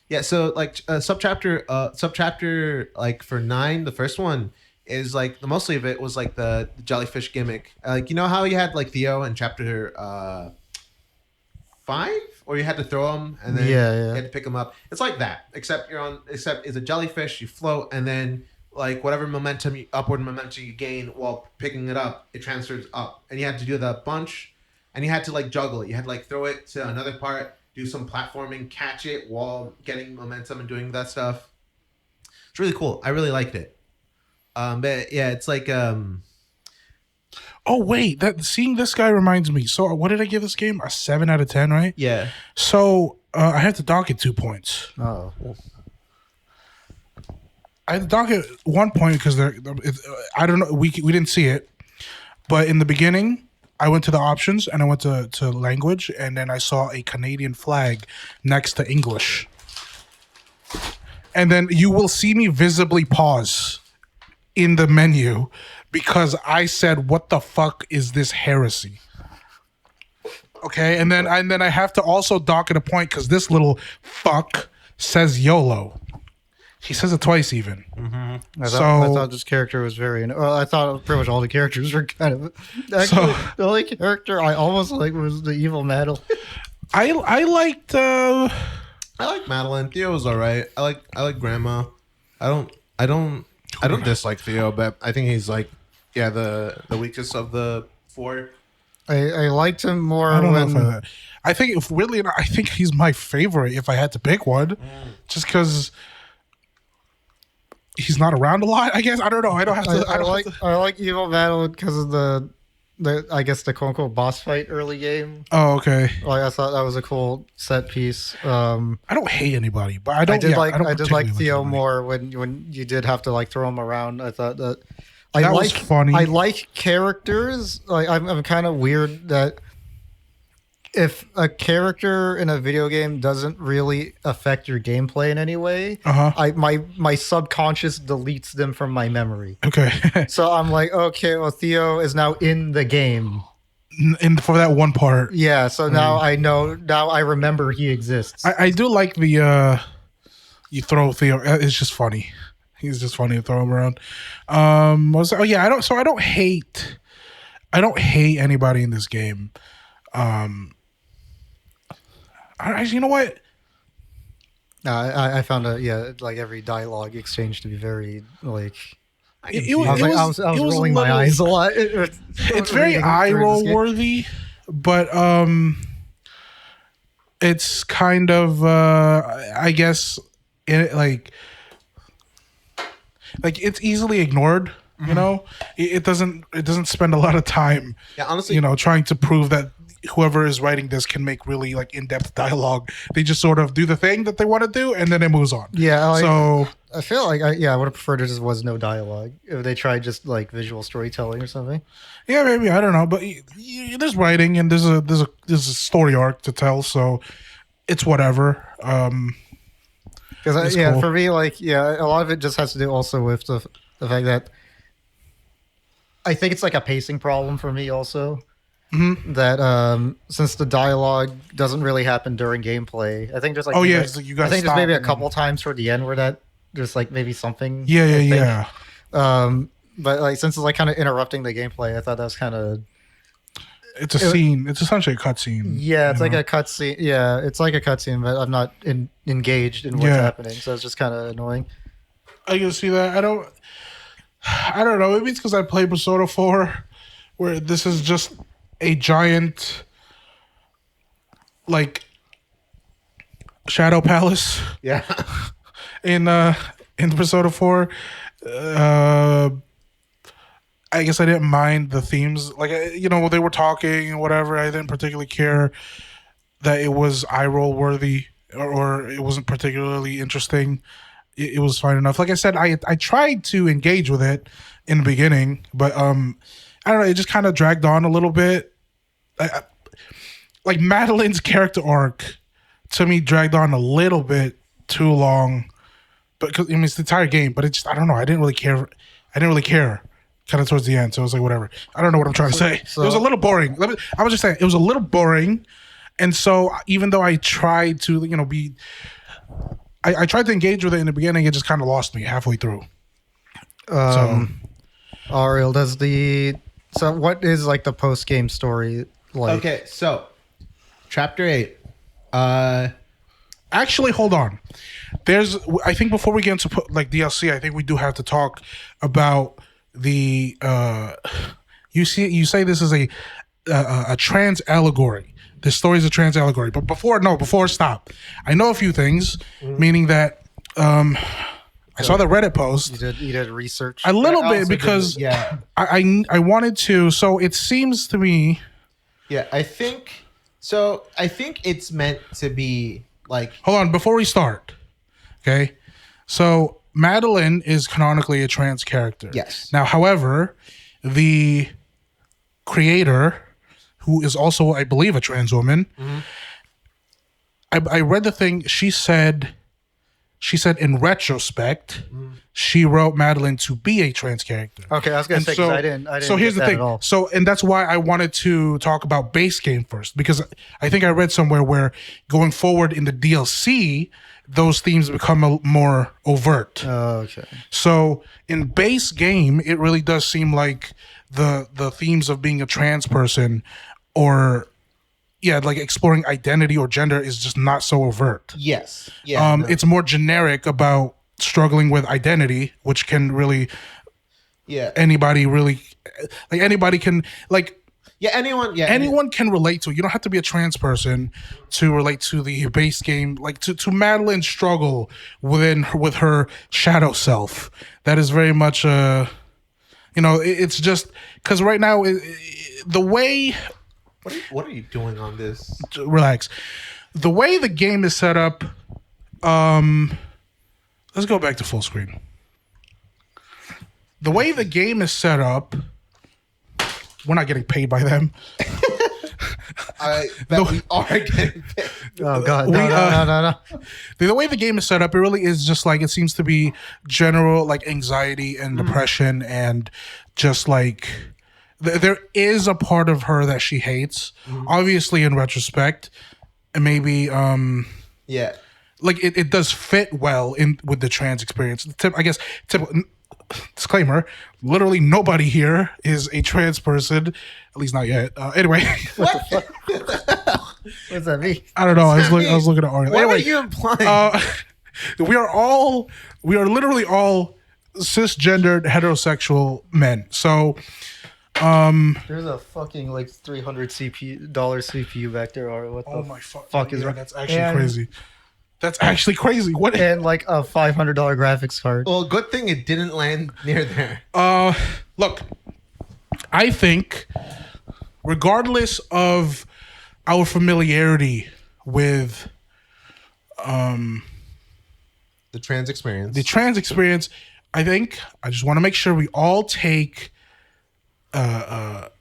Yeah, so like subchapter like for 9, the first one is like the mostly of it was like the jellyfish gimmick. Like you know how you had like Theo in chapter 5, or you had to throw them and then Yeah. you had to pick them up. It's like that, except except it's a jellyfish. You float and then like whatever upward momentum you gain while picking it up, it transfers up, and you had to do the bunch, and you had to like juggle it. You had to like throw it to another part, do some platforming, catch it while getting momentum and doing that stuff. It's really cool. I really liked it. But yeah, it's like Oh wait, that seeing this guy reminds me. So what did I give this game? A 7 out of 10, right? yeah. So I have to dock it 2 points. Oh. I had to dock it 1 point because I don't know. We didn't see it, but in the beginning, I went to the options and I went to language, and then I saw a Canadian flag next to English, and then you will see me visibly pause in the menu because I said, "What the fuck is this heresy?" Okay, and then I have to also dock it a point because this little fuck says YOLO. He says it twice even. I thought this character was very. Well, I thought pretty much all the characters were kind of. Actually, the only character I almost liked was the evil Madeline. I liked. I like Madeline. Theo was all right. I like Grandma. I don't dislike Theo, but I think he's like the weakest of the 4. I liked him more I don't when. know if I think if really, I think he's my favorite if I had to pick one, just because he's not around a lot. I guess I don't know. I don't have to. I like evil Madeline because of the I guess the quote unquote boss fight early game. Oh, okay. Like I thought that was a cool set piece. I don't hate anybody, but I don't. I did like Theo anybody. more when you did have to like throw him around. I thought that That was funny. I like characters. Like I'm kind of weird that if a character in a video game doesn't really affect your gameplay in any way, my subconscious deletes them from my memory. Okay. So I'm like, okay, well Theo is now in the game. For that one part. Yeah, so now I know. Now I remember he exists. I do like the you throw Theo. It's just funny. He's just funny to throw him around. I don't hate anybody in this game. You know what? I found like every dialogue exchange to be very like. I was rolling my eyes a lot. It's very eye roll worthy, but it's kind of I guess like it's easily ignored. You know, it doesn't spend a lot of time. Yeah, honestly, trying to prove that whoever is writing this can make really like in-depth dialogue. They just sort of do the thing that they want to do, and then it moves on. Yeah. So I feel like I would have preferred it just was no dialogue if they tried just like visual storytelling or something. Yeah, maybe I don't know, but there's writing and there's a story arc to tell, so it's whatever. Because cool. For me, like a lot of it just has to do also with the fact that I think it's like a pacing problem for me also. Mm-hmm. That since the dialogue doesn't really happen during gameplay, I think there's like you guys. I think there's maybe a couple times toward the end where that there's like maybe something. Yeah. But like since it's like kind of interrupting the gameplay, I thought that was kind of. It's a scene. It's essentially a cutscene. Yeah, it's like a cutscene. Yeah, it's like a cutscene, but I'm not engaged in what's happening, so it's just kind of annoying. I can see that. I don't know. Maybe it's because I played Persona 4, where this is just a giant, like, Shadow Palace. Yeah. in Persona 4, I guess I didn't mind the themes. Like, when they were talking and whatever, I didn't particularly care that it was eye roll worthy or it wasn't particularly interesting. It was fine enough. Like I said, I tried to engage with it in the beginning, but I don't know. It just kind of dragged on a little bit. Like Madeline's character arc to me dragged on a little bit too long. But it's the entire game. But it just I don't know. I didn't really care. Kind of towards the end, so I was like, whatever. I don't know what I'm trying to say. It was a little boring. I was just saying it was a little boring, and so even though I tried to, be. I tried to engage with it in the beginning. It just kind of lost me halfway through. I Ariel, so what is like the post game story like? Okay, so chapter 8. Actually, hold on. I think before we get into like DLC, I think we do have to talk about the. You say this is a trans allegory. This story is a trans allegory. But before stop. I know a few things, meaning that I saw the Reddit post. You did research A little I bit also because did, yeah. I wanted to. So it seems to me. Yeah, I think it's meant to be like Hold on, before we start. Okay. So Madeline is canonically a trans character. Yes. Now, however, the creator, who is also, I believe, a trans woman, I read the thing. She said in retrospect, she wrote Madeline to be a trans character. Okay, I was gonna And say 'cause I didn't. So here's get the that thing. At all. So, and that's why I wanted to talk about base game first, because I think I read somewhere where going forward in the DLC, those themes become more overt. Oh, okay. So in base game, it really does seem like the themes of being a trans person, or like exploring identity or gender, is just not so overt. yes. Yeah. No. It's more generic about struggling with identity, which can really anybody can like. Yeah, anyone Anyone can relate to it. You don't have to be a trans person to relate to the base game, like to Madeline's struggle with her shadow self. That is very much it's just because right now the way. What are you doing on this? Relax. The way the game is set up. Let's go back to full screen. The way the game is set up. We're not getting paid by them. I bet we are getting paid. Oh god, no. The way the game is set up, it really is just like, it seems to be general like anxiety and depression, and just like there is a part of her that she hates. Obviously, in retrospect, and maybe Yeah. like it does fit well in with the trans experience. Disclaimer: literally nobody here is a trans person, at least not yet. Anyway, What does that mean? I don't know. I was looking at Ariel. What Anyway, are you implying? we are literally all cisgendered heterosexual men. So There's a fucking like $300 CPU back there, or what the fuck is wrong? That's actually crazy. That's actually crazy. What? And like a $500 graphics card. Well, good thing it didn't land near there. Look, I think regardless of our familiarity with The trans experience. I think I just want to make sure we all take the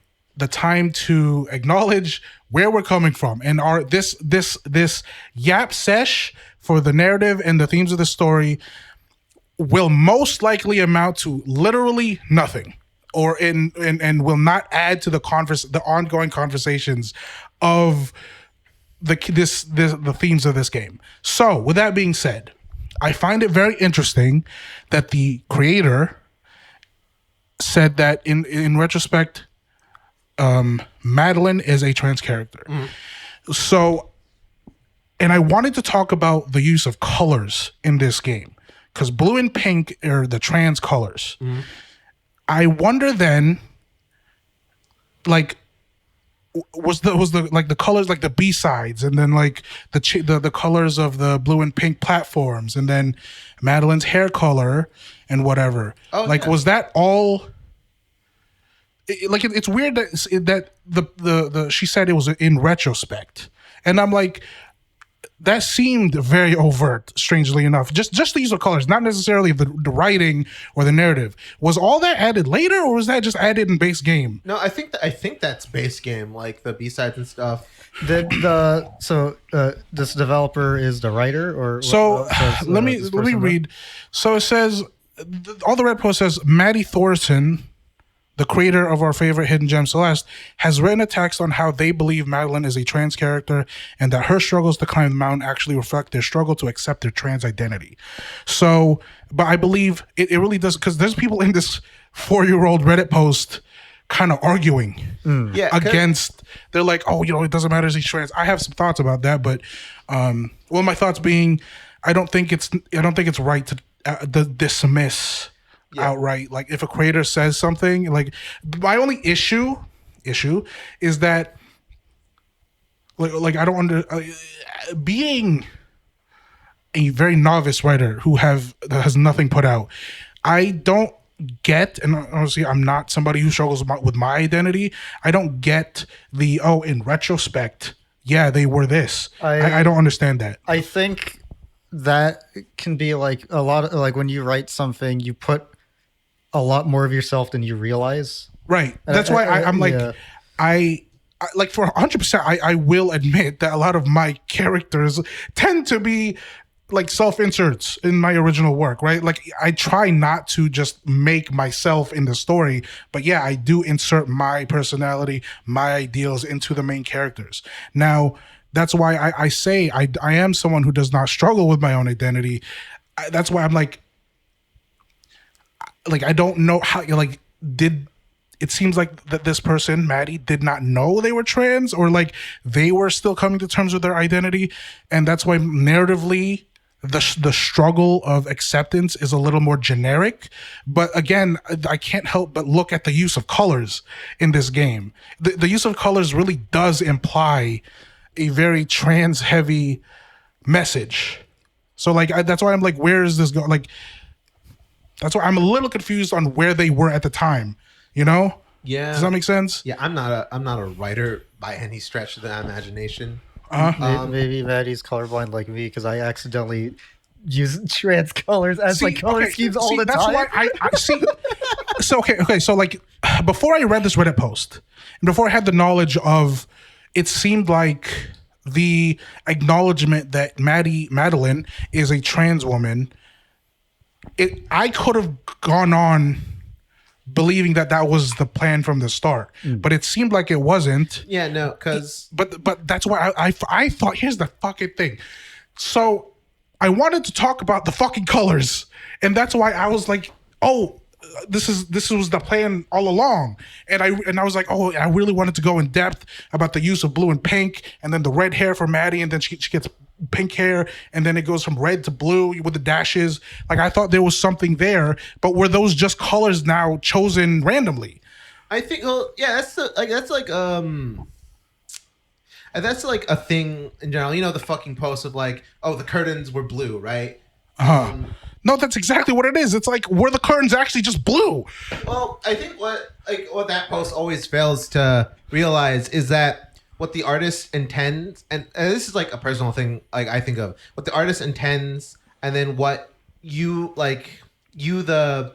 time to acknowledge where we're coming from, and this yap sesh for the narrative and the themes of the story will most likely amount to literally nothing, or and will not add to the ongoing conversations of the themes of this game. So with that being said, I find it very interesting that the creator said that in retrospect, Madeline is a trans character. So, and I wanted to talk about the use of colors in this game, because blue and pink are the trans colors. I wonder then, like, was the like the colors, like the B-sides, and then like the colors of the blue and pink platforms, and then Madeline's hair color and whatever. Was that all? It's weird that the she said it was in retrospect, and I'm like, that seemed very overt, strangely enough. Just the use of colors, not necessarily the writing or the narrative. Was all that added later, or was that just added in base game? No, I think that's base game, like the B-sides and stuff. This developer is the writer, or so let me read. So it says all the red post says Maddie Thorson the creator of our favorite hidden gem, Celeste, has written a text on how they believe Madeline is a trans character and that her struggles to climb the mountain actually reflect their struggle to accept their trans identity. So, but I believe it really does, because there's people in this 4-year-old Reddit post kind of arguing Yeah, against. They're like, oh, it doesn't matter if he's trans. I have some thoughts about that, but well, my thoughts being, I don't think it's right to dismiss outright. Like, if a creator says something, like, my only issue is that like I don't being a very novice writer that has nothing put out. I don't get, and honestly, I'm not somebody who struggles with my identity. I don't get in retrospect, yeah, they were this. I don't understand that. I think that can be like a lot of, like, when you write something, you put a lot more of yourself than you realize. Right. That's why I'm like, yeah. I like, for 100%, I will admit that a lot of my characters tend to be like self-inserts in my original work, right? Like, I try not to just make myself in the story, but yeah, I do insert my personality, my ideals into the main characters. Now, that's why I say I am someone who does not struggle with my own identity. That's why I'm like I don't know how, like, it seems like that this person, Maddie, did not know they were trans, or like they were still coming to terms with their identity. And that's why narratively the struggle of acceptance is a little more generic. But again, I can't help but look at the use of colors in this game. The use of colors really does imply a very trans heavy message. So like, that's why I'm like, where is this going? Like, that's why I'm a little confused on where they were at the time. Yeah. Does that make sense? Yeah, I'm not a writer by any stretch of the imagination. Maybe Maddie's colorblind like me, because I accidentally use trans colors as like color schemes all the that's time. Why I see. So okay. So like, before I read this Reddit post, and before I had the knowledge of, it seemed like the acknowledgement that Madeline is a trans woman. I could have gone on believing that was the plan from the start, but it seemed like it wasn't. Yeah, no, because but that's why I thought, here's the fucking thing. So I wanted to talk about the fucking colors, and that's why I was like, oh, this was the plan all along. And I was like, oh, I really wanted to go in depth about the use of blue and pink, and then the red hair for Maddie, and then she gets pink hair, and then it goes from red to blue with the dashes. Like, I thought there was something there, but were those just colors now chosen randomly? I think, yeah, that's like a thing in general. The fucking post of like, oh, the curtains were blue, right? No, that's exactly what it is. It's like, were the curtains actually just blue? Well, I think what that post always fails to realize is that what the artist intends, and this is like a personal thing, like, I think of what the artist intends, and then what you the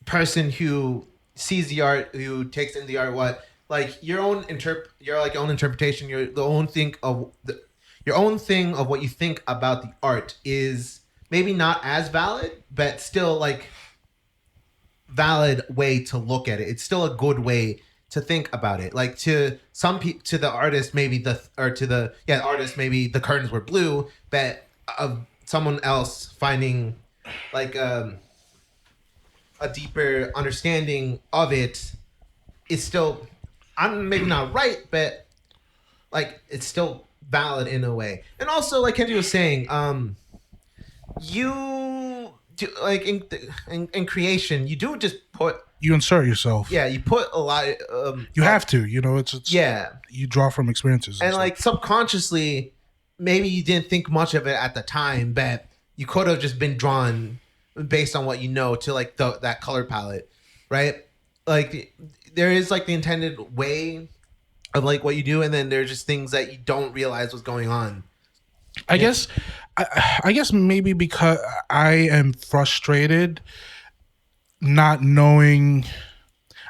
person who sees the art, who takes in the art, what, like, your own interpretation, your own thing of what you think about the art is maybe not as valid, but still like valid way to look at it. It's still a good way to think about it. Like, to some people, to the artist, maybe the artist, maybe the curtains were blue, but of someone else finding like a deeper understanding of it is still, I'm maybe not right, but like, it's still valid in a way. And also, like Kenji was saying, you do, like, in creation, you do just you insert yourself. Yeah, you put a lot. You have to. It's yeah. You draw from experiences, and like, subconsciously, maybe you didn't think much of it at the time, but you could have just been drawn based on what you know to like that color palette, right? Like, there is like the intended way of like what you do, and then there's just things that you don't realize what's going on. I guess maybe because I am frustrated not knowing.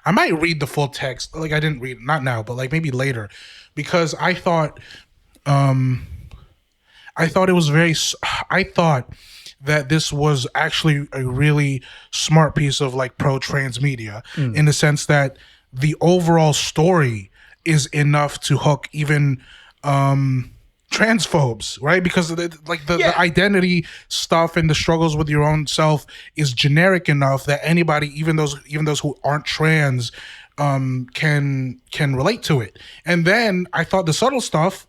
I might read the full text. Like, I didn't read, not now, but like maybe later, because I thought it was very. I thought that this was actually a really smart piece of like pro trans media in the sense that the overall story is enough to hook even transphobes, right? Because the identity stuff and the struggles with your own self is generic enough that anybody, even those who aren't trans, can relate to it. And then I thought the subtle stuff,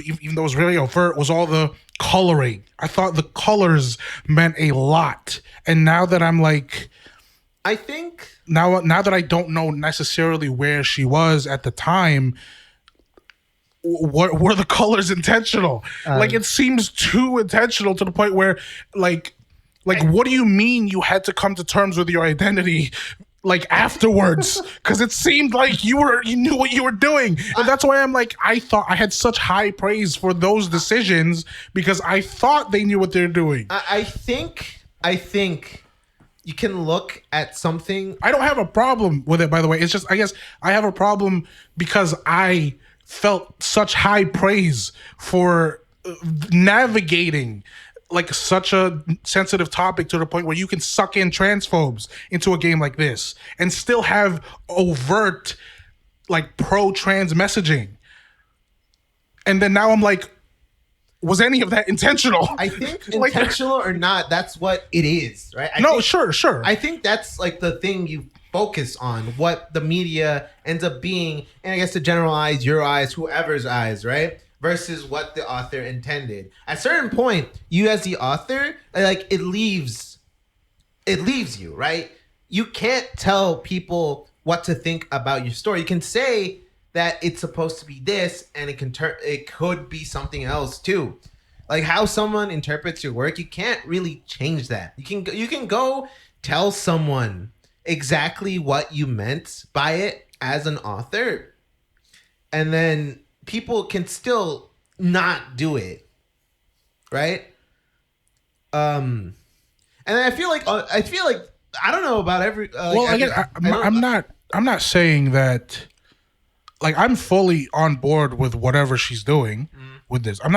even though it was really overt, was all the coloring. I thought the colors meant a lot. And now that I'm like, I think now that I don't know necessarily where she was at the time, what were the colors intentional? Like it seems too intentional to the point where like what do you mean you had to come to terms with your identity like afterwards? Because it seemed like you knew what you were doing. And that's why I'm like, I thought I had such high praise for those decisions because I thought they knew what they're doing. I think you can look at something. I don't have a problem with it, by the way. It's just, I guess I have a problem because I felt such high praise for navigating like such a sensitive topic to the point where you can suck in transphobes into a game like this and still have overt like pro-trans messaging. And then now I'm like, was any of that intentional? I think Like- intentional or not, that's what it is, right? Sure. I think that's like the thing you focus on, what the media ends up being, and I guess to generalize your eyes, whoever's eyes, right? Versus what the author intended. At a certain point, you as the author, like it leaves you, right? You can't tell people what to think about your story. You can say that it's supposed to be this, and it could be something else too. Like how someone interprets your work, you can't really change that. You can go tell someone exactly what you meant by it as an author, and then people can still not do it, right? And I feel like I don't know about every. Well, again, I'm not saying that. Like I'm fully on board with whatever she's doing with this. I'm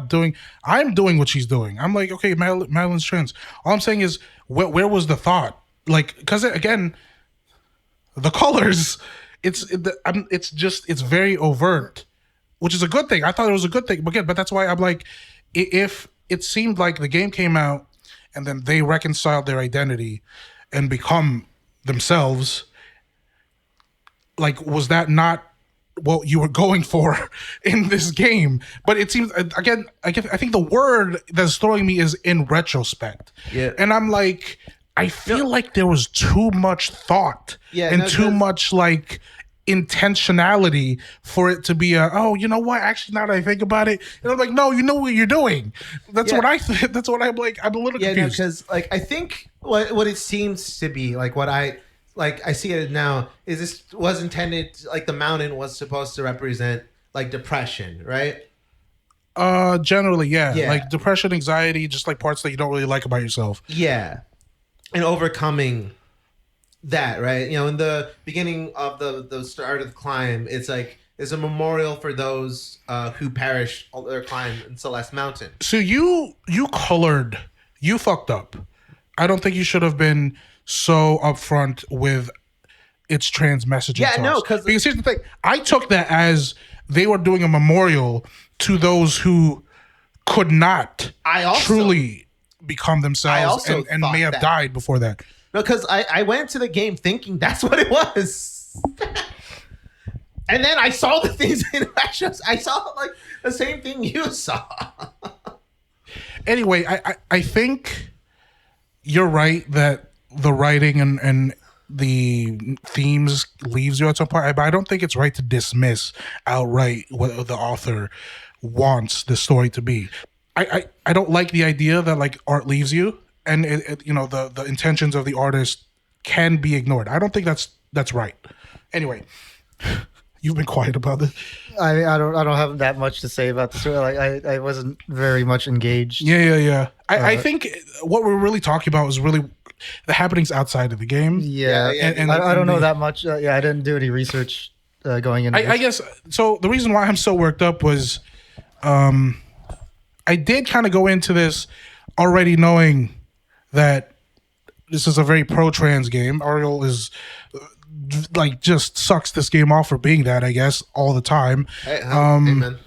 doing what she's doing. I'm like, okay, Madeline's trans. All I'm saying is, where was the thought? Like, because again, the colors, it's very overt, which is a good thing. I thought it was a good thing, but that's why I'm like, if it seemed like the game came out and then they reconciled their identity and become themselves. Like, was that not what you were going for in this game? But it seems, again, I think the word that's throwing me is in retrospect. Yeah. And I'm like, I feel like there was too much thought and too much like intentionality for it to be oh, you know what? Actually, now that I think about it, and I'm like, no, you know what you're doing. That's what I think. That's what I'm like. I'm a little confused. Because like I think what it seems to be, like what I see it now, is this was intended, like the mountain was supposed to represent like depression, right? Generally, yeah. Like depression, anxiety, just like parts that you don't really like about yourself. Yeah. And overcoming that, right? You know, in the beginning of the start of the climb, it's like there's a memorial for those who perished on their climb in Celeste Mountain. So you fucked up. I don't think you should have been so upfront with its trans messaging. Yeah, no, because here's the thing. I took that as they were doing a memorial to those who could not truly become themselves and may have died before that. No, because I went into the game thinking that's what it was. And then I saw the things in actions. I saw like the same thing you saw. Anyway, I think you're right that the writing and the themes leaves you at some point, but I don't think it's right to dismiss outright what the author wants the story to be. I don't like the idea that like art leaves you and the intentions of the artist can be ignored. I don't think that's right. Anyway, you've been quiet about it. I don't have that much to say about the story. Like I wasn't very much engaged. Yeah. I think what we're really talking about is really the happenings outside of the game. Yeah. And I don't know that much. I didn't do any research going into this. I guess so. The reason why I'm so worked up was I did kind of go into this already knowing that this is a very pro-trans game. Ariel is like just sucks this game off for being that, I guess, all the time. Hey, man.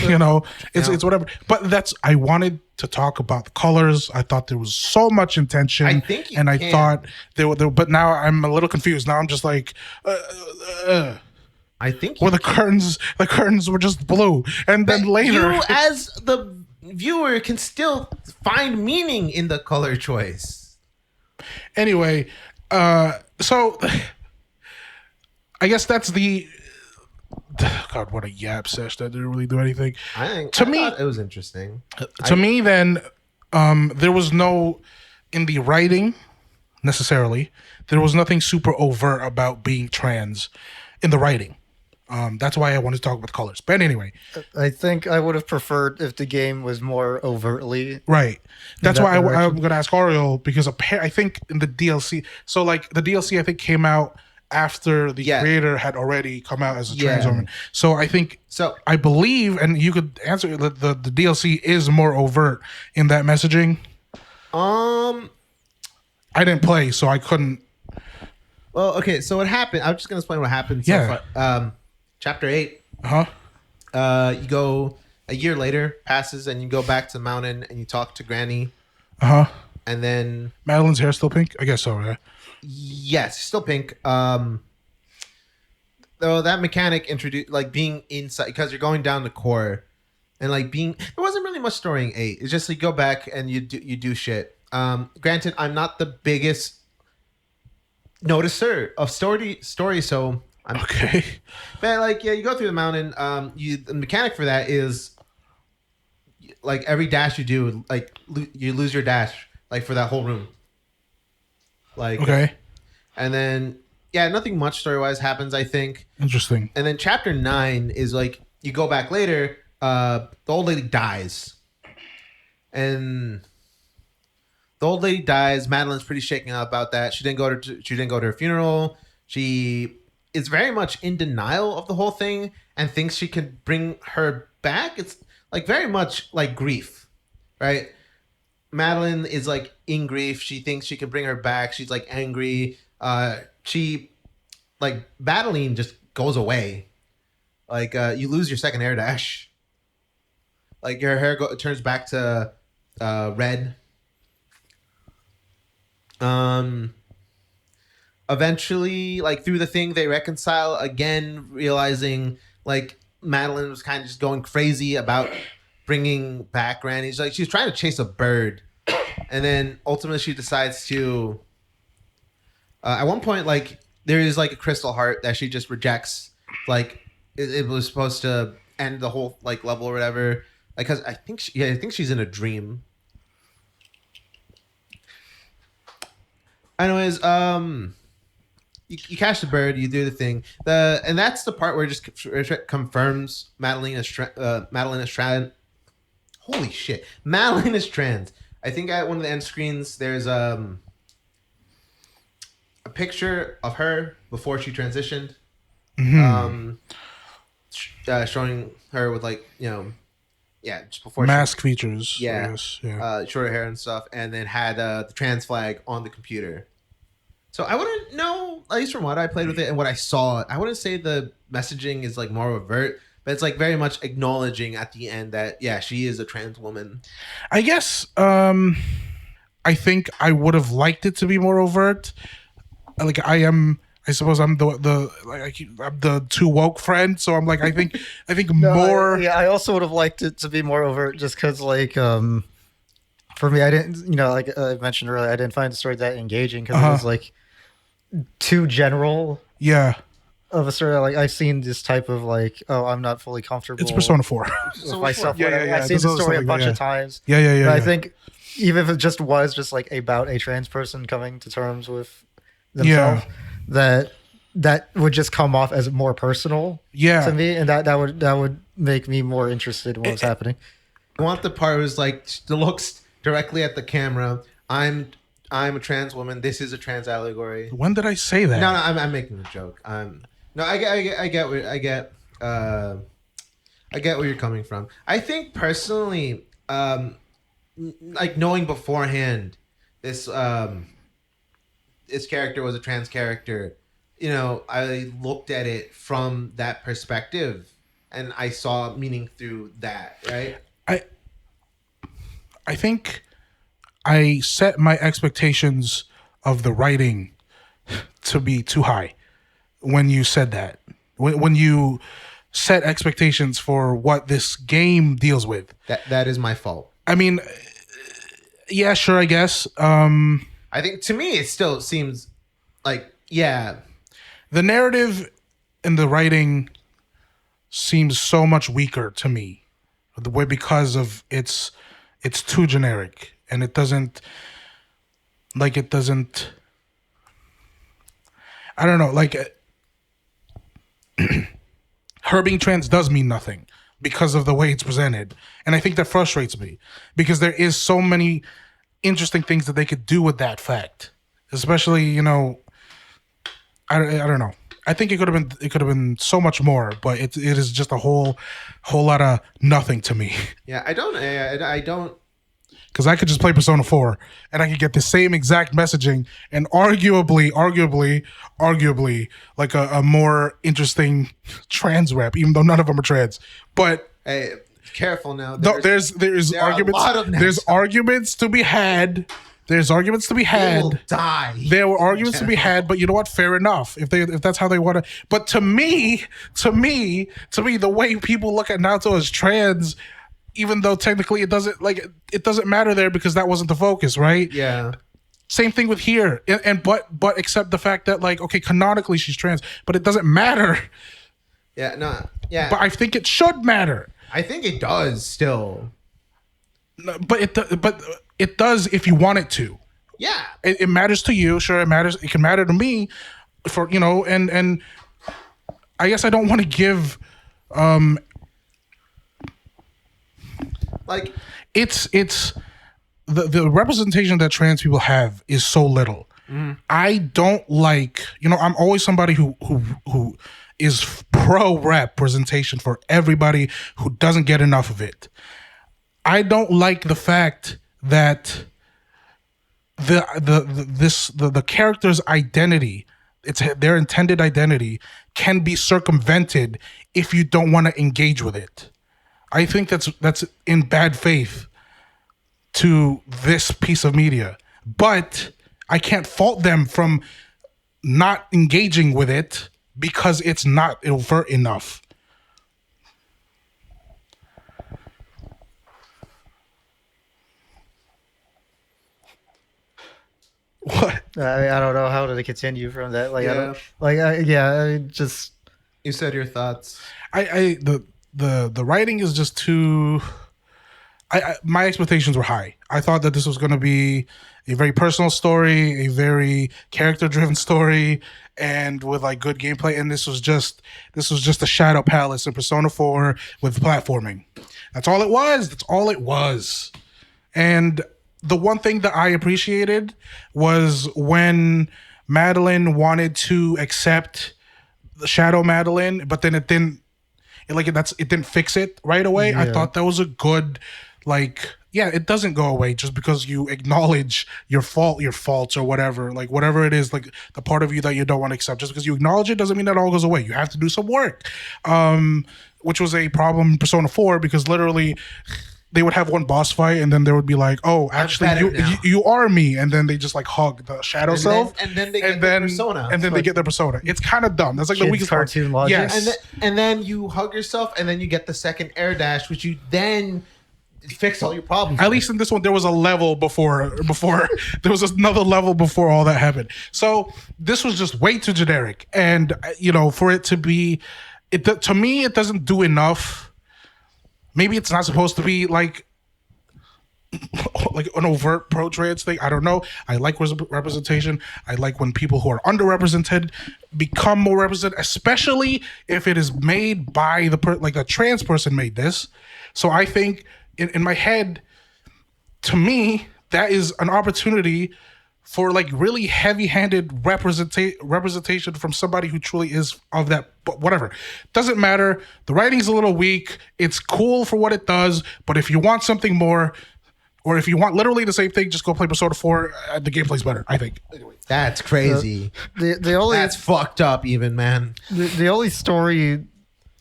You know, it's Yeah. it's whatever. But I wanted to talk about the colors. I thought there was so much intention, I think you and I can. thought there. But now I'm a little confused. Now I'm just like, I think well, the curtains were just blue, and then later, you as the viewer can still find meaning in the color choice. anyway. So I guess that's the. God, what a yap sesh that didn't really do anything. I To me- thought it was interesting. To me, then, there was no in the writing necessarily. There was nothing super overt about being trans in the writing. That's why I wanted to talk about colors. But anyway, I think I would have preferred if the game was more overtly. right. That's that why I'm direction. going to ask Ariel because I think in the DLC, so like the DLC I think came out after the Yeah. creator had already come out as a Yeah. trans woman. So I think So I believe, and you could answer the DLC is more overt in that messaging. I didn't play, so I couldn't. well, okay. So what happened? I'm just gonna explain what happened. Yeah. So far. Chapter 8. Huh? You go a year later passes, and you go back to the mountain, and you talk to Granny, Uh huh. and then Madeline's hair still pink? I guess so, right? yes, still pink. Though that mechanic introduced like being inside because you're going down the core, and like being there wasn't really much story in 8. It's just you go back and you do shit. Granted, I'm not the biggest noticer of story, so I'm Okay. but like yeah, you go through the mountain. The mechanic for that is like every dash you do, like you lose your dash like for that whole room. Like Okay. and then yeah, nothing much story wise happens. I think. Interesting. And then chapter 9 is like you go back later. The old lady dies, and the old lady dies. Madeline's pretty shaken out about that. She didn't go to her funeral. She is very much in denial of the whole thing and thinks she could bring her back. It's like very much like grief, right? Madeline is like in grief. She thinks she can bring her back. She's like angry. She like Madeline just goes away. Like you lose your second air dash. Like your hair turns back to red. Eventually, like through the thing, they reconcile again, realizing like Madeline was kind of just going crazy about bringing back Granny. She's trying to chase a bird, and then ultimately she decides to. At one point, like there is like a crystal heart that she just rejects. Like it was supposed to end the whole like level or whatever. Like, cause I think she's in a dream. Anyways, you catch the bird, you do the thing, and that's the part where it just confirms Madeline is trans. Holy shit, Madeline is trans. I think at one of the end screens there's a picture of her before she transitioned, showing her with like just before Mask features. I Yeah. guess. Yeah. shorter hair and stuff, and then had the trans flag on the computer. So I wouldn't know, at least from what I played with it and what I saw, I wouldn't say the messaging is like more overt, but it's like very much acknowledging at the end that she is a trans woman. I guess I think I would have liked it to be more overt. Like I suppose I'm I'm the too woke friend, so I'm like I think more. I also would have liked it to be more overt, just because like for me, I didn't like I mentioned earlier, I didn't find the story that engaging because it was like too general. Yeah, of a story. Like I've seen this type of like, oh, I'm not fully comfortable. it's Persona 4. with myself. Yeah, Whatever. yeah. I've seen There's the other story a stuff like bunch that, of times. Yeah. But I think even if it just was just like about a trans person coming to terms with themselves, that would just come off as more personal Yeah. to me, and that would make me more interested in what's happening. I want the part who's like looks directly at the camera. I'm a trans woman. This is a trans allegory. When did I say that? No, I'm making a joke. No, I get where you're coming from. I think personally, like knowing beforehand this this character was a trans character, I looked at it from that perspective and I saw meaning through that, right? I I think I set my expectations of the writing to be too high when you said that. When you set expectations for what this game deals with. That is my fault. I mean, yeah, sure, I guess. I think to me it still seems like, yeah, The narrative and the writing seems so much weaker to me, the way because of it's too generic and it doesn't. I don't know. Her being trans does mean nothing because of the way it's presented, and I think that frustrates me because there is so many interesting things that they could do with that fact, especially I don't know. I think it could have been so much more, but it is just a whole lot of nothing to me. yeah. I don't. Because I could just play Persona 4 and I could get the same exact messaging and arguably, like a more interesting trans rep, even though none of them are trans. But Hey, careful now. there's there are a arguments. lot of them. There's arguments to be had. There's arguments to be They will had. die. There were arguments to be had, but you know what? Fair enough. If that's how they want to. But to me, the way people look at Naruto as trans, even though technically it doesn't matter there because that wasn't the focus, right? Yeah. Same thing with here, but except the fact that okay, canonically she's trans, but it doesn't matter. Yeah. No. Yeah. But I think it should matter. I think it does still. But it does if you want it to. Yeah. It matters to you, sure. It matters. It can matter to me, for and I guess I don't want to give. Like, It's the representation that trans people have is so little. I don't like. I'm always somebody who is pro representation for everybody who doesn't get enough of it. I don't like the fact that the character's identity, it's their intended identity, can be circumvented if you don't want to engage with it. I think that's in bad faith to this piece of media, but I can't fault them from not engaging with it because it's not overt enough. What? I don't know how to continue from that. Like, I Yeah. don't, like, I just, you said your thoughts. The writing is just too. My expectations were high. I thought that this was going to be a very personal story, a very character driven story, and with good gameplay. And this was just a Shadow Palace in Persona 4 with platforming. That's all it was. That's all it was. And the one thing that I appreciated was when Madeline wanted to accept the Shadow Madeline, but then it didn't. It didn't fix it right away. I Yeah. thought that was a good, it doesn't go away just because you acknowledge your faults or whatever, whatever it is, the part of you that you don't want to accept. Just because you acknowledge it doesn't mean that all goes away. You have to do some work, which was a problem in Persona 4 because literally they would have one boss fight and then they would be like, "Oh, actually, better now." you are me," and then they just hug the shadow self, and then they get their persona. and then they get their persona. It's kind of dumb. That's the Kids' weakest part. cartoon logic. Yes. and then you hug yourself, and then you get the second air dash, which you then fix all your problems. At least in this one, there was a level before there was another level before all that happened. So this was just way too generic, and for it to be, to me, it doesn't do enough. Maybe it's not supposed to be like an overt pro trans thing. I don't know. I like representation. I like when people who are underrepresented become more represented, especially if it is made by the trans person made this. So I think in my head, to me, that is an opportunity for really heavy-handed representation from somebody who truly is of that. But whatever, doesn't matter. The writing's a little weak. It's cool for what it does, but if you want something more, Or if you want literally the same thing, just go play Persona 4. The gameplay's better, I think. Anyway. That's crazy. The only That's fucked up, even, man. the only story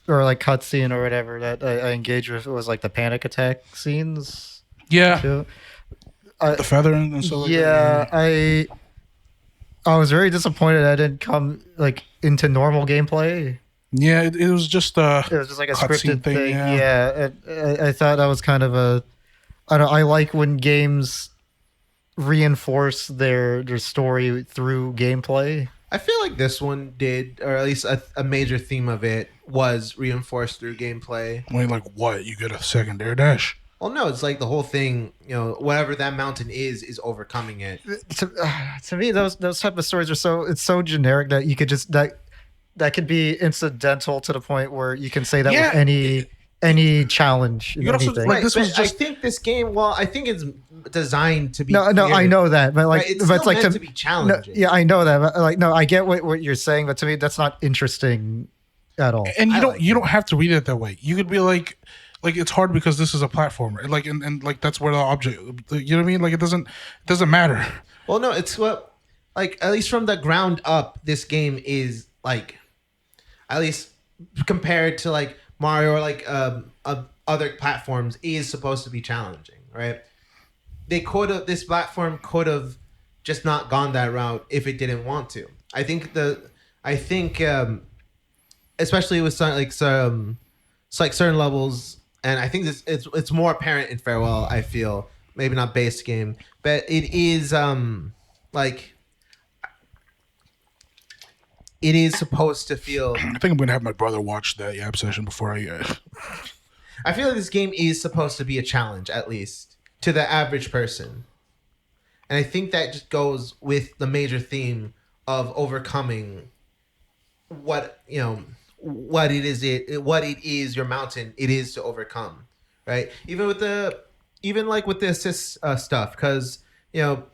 or like cutscene or whatever that I engaged with was like the panic attack scenes. Yeah. Too. The feather and stuff like Yeah, that. I was very disappointed I didn't come like into normal gameplay. Yeah, it was just It was just like a cutscene scripted thing. yeah. Yeah, I thought that was kind of a. I like when games reinforce their story through gameplay. I feel like this one did, or at least a major theme of it was reinforced through gameplay. Wait, like what? You get a second air dash? Well, no, it's like the whole thing, whatever that mountain is overcoming it. To me, those type of stories are it's so generic that you could just that could be incidental to the point where you can say that Yeah. with any challenge. You could also, anything. like, this was I just think this game, I think it's designed to be. No, weird. I know that, but like, Right, it's but still it's like meant to be challenging. yeah, I know that. But like, no, I get what you're saying, but to me, that's not interesting at all. and I you don't like you it. don't have to read it that way. You could be like it's hard because this is a platformer. Like and like that's where the object. You know what I mean? Like it doesn't matter. Well, no, it's what, like, at least from the ground up, this game is like, at least compared to like Mario or like other platforms, is supposed to be challenging, right? This platform could have just not gone that route if it didn't want to. I think especially with some like certain levels, and I think it's more apparent in Farewell. I feel maybe not base game, but it is like it is supposed to feel. I think I'm gonna have my brother watch that Yap session before I. I feel like this game is supposed to be a challenge, at least to the average person, and I think that just goes with the major theme of overcoming what it is your mountain it is to overcome, right? Even with the assist stuff, because the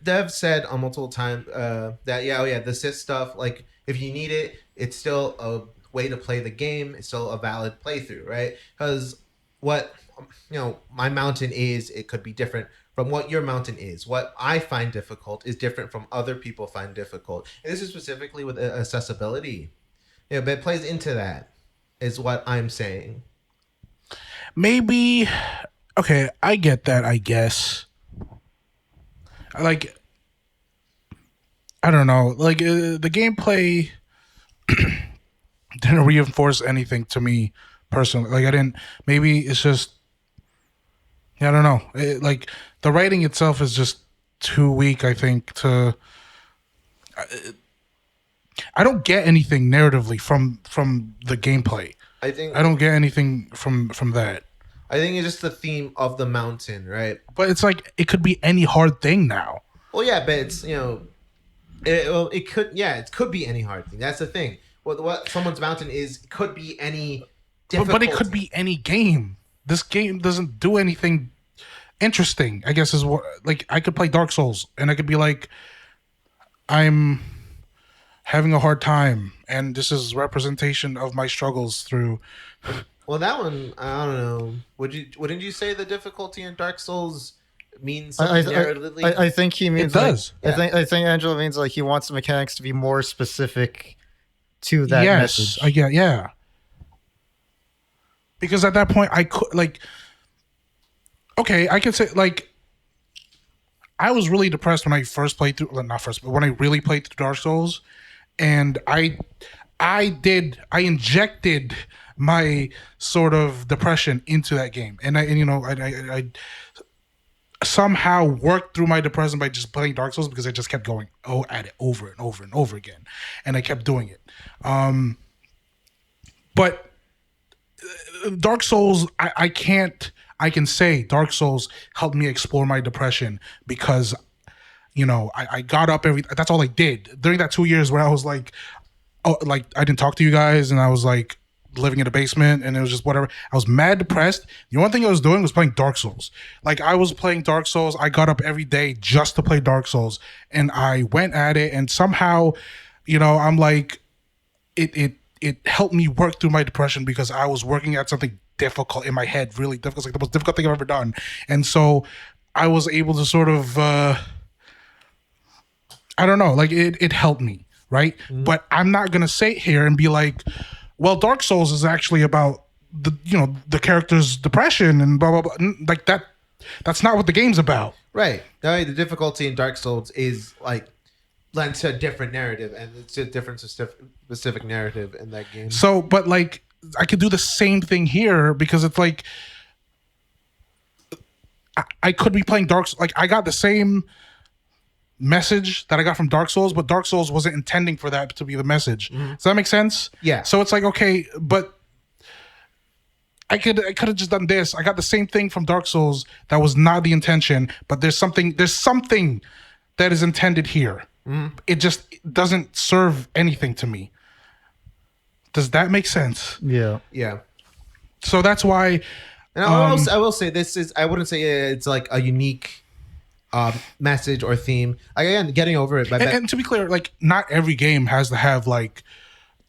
dev said on multiple times that the assist stuff, like if you need it, it's still a way to play the game. It's still a valid playthrough, right? Because what my mountain is, it could be different from what your mountain is. What I find difficult is different from other people find difficult. And this is specifically with accessibility. But it plays into that, is what I'm saying. Maybe, okay, I get that. I guess, like, I don't know, like the gameplay didn't reinforce anything to me personally. Like I didn't. Maybe it's just. I don't know. Like the writing itself is just too weak. I think I don't get anything narratively from the gameplay. I think I don't get anything from that. I think it's just the theme of the mountain, right? But it's like it could be any hard thing now. Well, yeah, but it's it could be any hard thing. That's the thing. What someone's mountain is could be any. But it could be any game. This game doesn't do anything interesting, I guess is what, like, I could play Dark Souls and I could be like, I'm having a hard time and this is representation of my struggles through. Well, that one, I don't know. Wouldn't you say the difficulty in Dark Souls means something narratively? I think he means It does. Like, I think Angela means like he wants the mechanics to be more specific to that message. I get, yeah. Because at that point I could, like, okay, I can say, like, I was really depressed when I first played through, not first, but when I really played through Dark Souls, and I injected my sort of depression into that game, and I somehow worked through my depression by just playing Dark Souls because I just kept going at it over and over and over again, and I kept doing it. But Dark Souls, I can say Dark Souls helped me explore my depression because, I got up that's all I did during that 2 years where I was like, oh, like I didn't talk to you guys and I was like living in a basement and it was just whatever. I was mad depressed. The only thing I was doing was playing Dark Souls. Like I was playing Dark Souls. I got up every day just to play Dark Souls and I went at it and somehow, I'm like, it helped me work through my depression because I was working at something difficult in my head, really difficult. It's like the most difficult thing I've ever done. And so I was able to sort of, I don't know, like it helped me, right? But I'm not going to sit here and be like, well, Dark Souls is actually about the character's depression and blah, blah, blah. Like that's not what the game's about. Right. No, the difficulty in Dark Souls is like lends to a different narrative, and it's a different specific narrative in that game. So, but like, I could do the same thing here because it's like I could be playing Dark Souls. Like, I got the same message that I got from Dark Souls, but Dark Souls wasn't intending for that to be the message. Does that make sense? Yeah. So it's like, okay, but I could have just done this. I got the same thing from Dark Souls that was not the intention, but there's something that is intended here. It just doesn't serve anything to me. Does that make sense? Yeah. Yeah. So that's why. And I will say this is, I wouldn't say it's like a unique message or theme. Again, getting over it. And to be clear, like, not every game has to have like,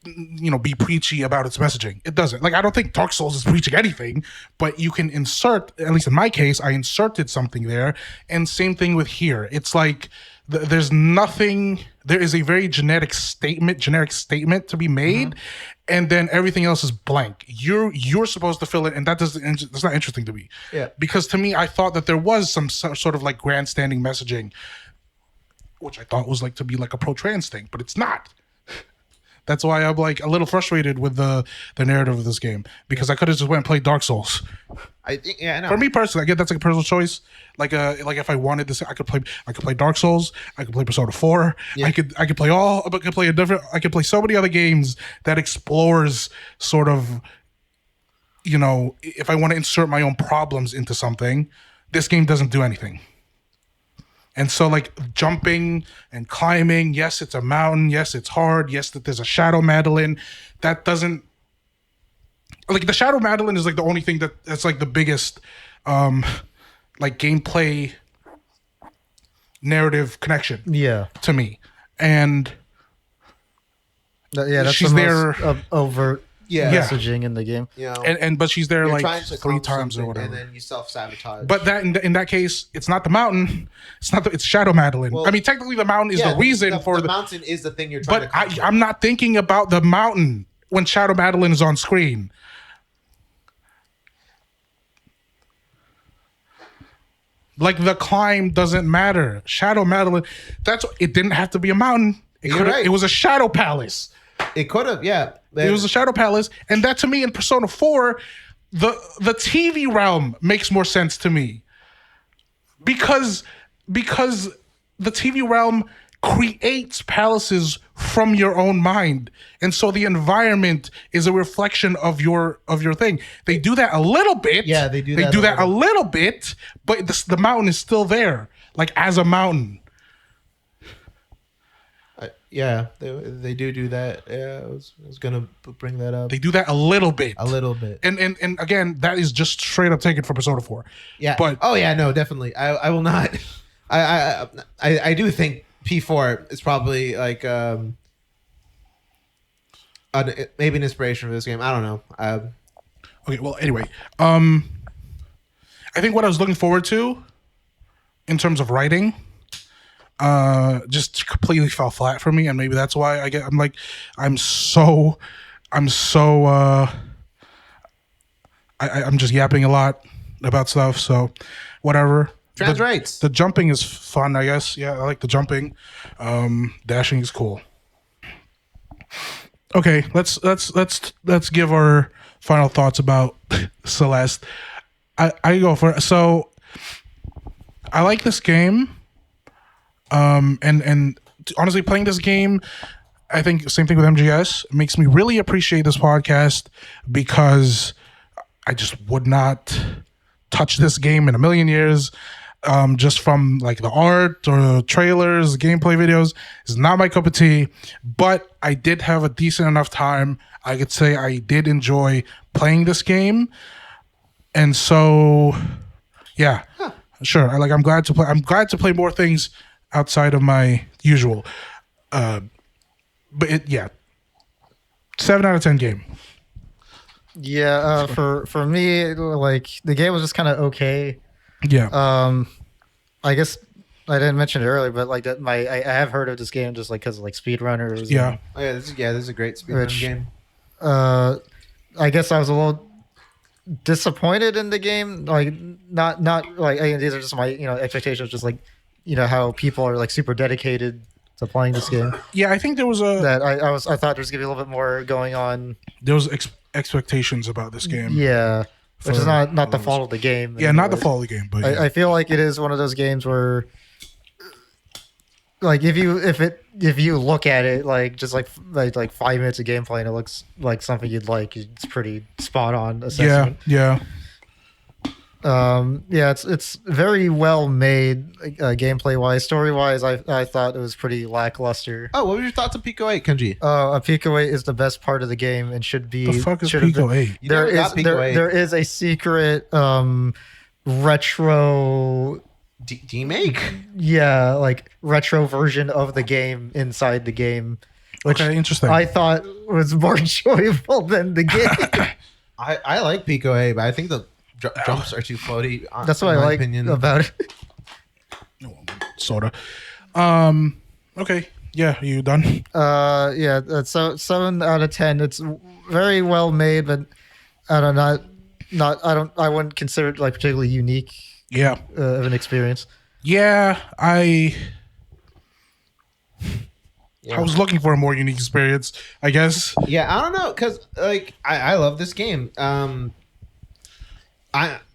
be preachy about its messaging. It doesn't. Like, I don't think Dark Souls is preaching anything, but you can insert, at least in my case, I inserted something there. And same thing with here. It's like, there's nothing, there is a very generic statement to be made, and then everything else is blank. You're supposed to fill it, and that's not interesting to me. Yeah. Because to me, I thought that there was some sort of like grandstanding messaging, which I thought was like to be like a pro-trans thing, but it's not. That's why I'm like a little frustrated with the narrative of this game, because I could have just went and played Dark Souls. I think, yeah, I know. For me personally, I get that's like a personal choice. Like if I wanted this, I could play Dark Souls. I could play Persona 4. Yeah. I could play I could play so many other games that explores sort of, if I want to insert my own problems into something. This game doesn't do anything. And so, like, jumping and climbing, yes, it's a mountain. Yes, it's hard. Yes, that there's a Shadow Madeline. That doesn't... Like, the Shadow Madeline is, like, the only thing that's, like, the biggest, like, gameplay narrative connection to me. And... that's she's the most overt Yeah. messaging in the game. But she's there, You're like, trying to 3 times or something, whatever. and then you self-sabotage. But that in that case, it's not the mountain. It's Shadow Madeline. Well, I mean, technically, the mountain is the reason for the mountain is the thing you're trying to But conquer. I'm not thinking about the mountain when Shadow Madeline is on screen. Like, the climb doesn't matter. Shadow Madeline, it didn't have to be a mountain. You're right. It was a Shadow Palace. It could have, yeah. It was a Shadow Palace, and that to me in Persona 4, the TV realm makes more sense to me. Because the TV realm creates palaces from your own mind, and so the environment is a reflection of your thing. They do that a little bit. Yeah, they do They that do a that a little. little bit, but the mountain is still there, like as a mountain. Yeah, they do that. Yeah, I was gonna bring that up. They do that a little bit. A little bit. And again, that is just straight up taken from Persona 4. Yeah. But oh yeah, no, definitely. I will not. I do think P4 is probably like maybe an inspiration for this game. I don't know. okay, well, anyway, I think what I was looking forward to in terms of writing just completely fell flat for me, and maybe that's why I'm just yapping a lot about stuff, so whatever. Trans rights. The jumping is fun, I guess. Yeah, I like the jumping. Dashing is cool. Okay, let's give our final thoughts about Celeste. I go for it. So I like this game. And honestly, playing this game, I think same thing with MGS, makes me really appreciate this podcast, because I just would not touch this game in a million years. Just from like the art or the trailers, gameplay videos is not my cup of tea, but I did have a decent enough time. I could say I did enjoy playing this game. And so, yeah, sure. I'm glad to play more things outside of my usual. But 7 out of 10 game. Yeah, for me, like the game was just kind of okay. Yeah. I guess I didn't mention it earlier, but like that, I have heard of this game just like because of like speedrunners. Yeah. Oh yeah, this is a great speedrun Which- game. Uh, I guess I was a little disappointed in the game. Like not like these are just my expectations. Just like how people are like super dedicated to playing this game. Yeah, I think there was That I thought there was gonna be a little bit more going on. expectations about this game. Yeah, which is for not the others. fault of the game. Yeah, not the anyways. fault of the game, but I feel like it is one of those games where, like, if you look at it like just like 5 minutes of gameplay and it looks like something you'd like, it's pretty spot on yeah, assessment. yeah. Yeah, it's very well made gameplay wise. Story wise, I thought it was pretty lackluster. Oh, what were your thoughts on Pico 8, Kenji? A Pico 8 is the best part of the game and should be. The fuck is should have Pico been- 8? You There never got is Pico 8. there is a secret retro D-make? yeah, like retro version of the game inside the game, which Okay, interesting. I thought was more enjoyable than the game. I like Pico 8, but I think the jumps are too floaty. That's what in I my like opinion. about it. Sorta. Okay. Yeah, you done? Yeah, so 7 out of 10. It's very well made, but I don't I wouldn't consider it like particularly unique Yeah. of an experience. Yeah, I Yeah. was looking for a more unique experience, I guess. Yeah, I don't know, because like I love this game. I'm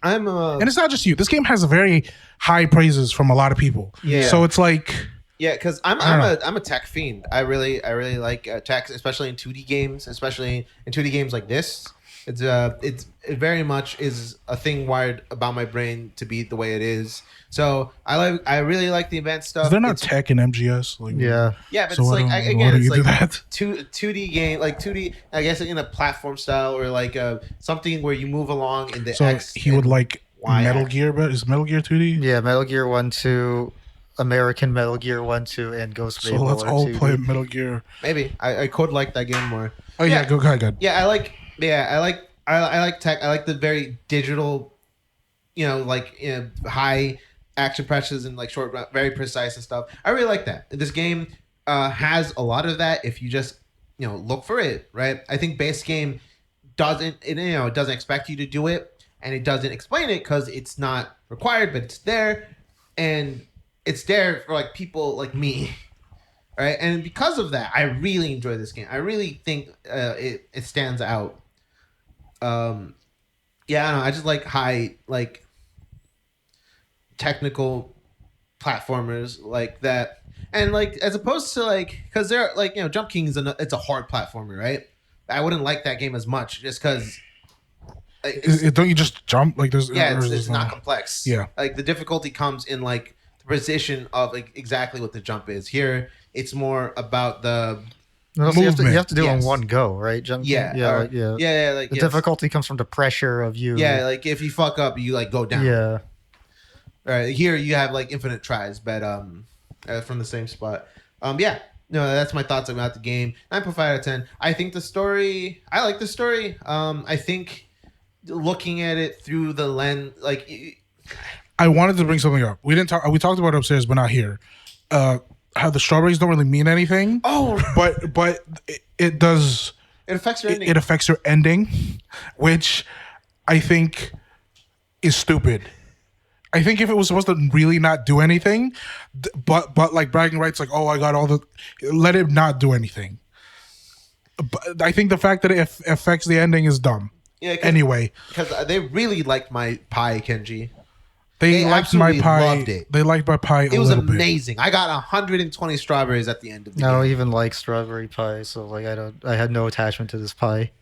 And it's not just you. This game has a very high praises from a lot of people. Yeah. So it's like yeah, because I don't I'm a tech fiend. I really like tech, especially in 2D games, especially in 2D games like this. It very much is a thing wired about my brain to be the way it is. So I really like the advanced stuff. is there not It's- tech in MGS? Like, Yeah. Yeah, but So it's why like don't- again, why do it's you do like that? 2D game, like 2D. I guess in a platform style or like something where you move along in the So X. he would and like Y Metal axis. Gear, but is Metal Gear 2D? Yeah, Metal Gear 1, 2, American Metal Gear 1, 2, and Ghost So Babel let's are all 2D. play Metal Gear. Maybe I could like that game more. Oh yeah, Yeah. go ahead, good. Yeah, I like tech. I like the very digital, high action presses and like short, very precise and stuff. I really like that. This game has a lot of that if you just look for it, right? I think base game it doesn't expect you to do it, and it doesn't explain it because it's not required, but it's there, and it's there for like people like me. Right, and because of that, I really enjoy this game. I really think it stands out. Yeah, I don't know. I just like high, like technical platformers like that, and like as opposed to like because they're like Jump King it's a hard platformer, right? I wouldn't like that game as much just because. Don't you just jump like there's? Yeah, or is it's there not no- complex. Yeah. Like the difficulty comes in like the position of like exactly what the jump is. Here, it's more about the And also, you have to do it in Yes. one go, right? Jump yeah, yeah, or- like, yeah. yeah, like The yes. difficulty comes from the pressure of you. Yeah, like if you fuck up, you like go down. Yeah. All right, here you have like infinite tries, but from the same spot. Yeah, no, that's my thoughts about the game. 9.5 out of 10. I think the story. I like the story. I think looking at it through the lens, like I wanted to bring something up. We didn't talk. We talked about it upstairs, but not here. How the strawberries don't really mean anything. oh, But it does. it affects your ending. It affects your ending, which I think is stupid. I think if it was supposed to really not do anything, but like bragging rights, like, oh, I got all the, let it not do anything. But I think the fact that it affects the ending is dumb. Yeah, Anyway, because they really liked my pie, Kenji. they They liked my absolutely pie. loved it. They liked my pie It a was little bit. amazing. I got 120 strawberries at the end of the I don't game. even like strawberry pie, so like I had no attachment to this pie.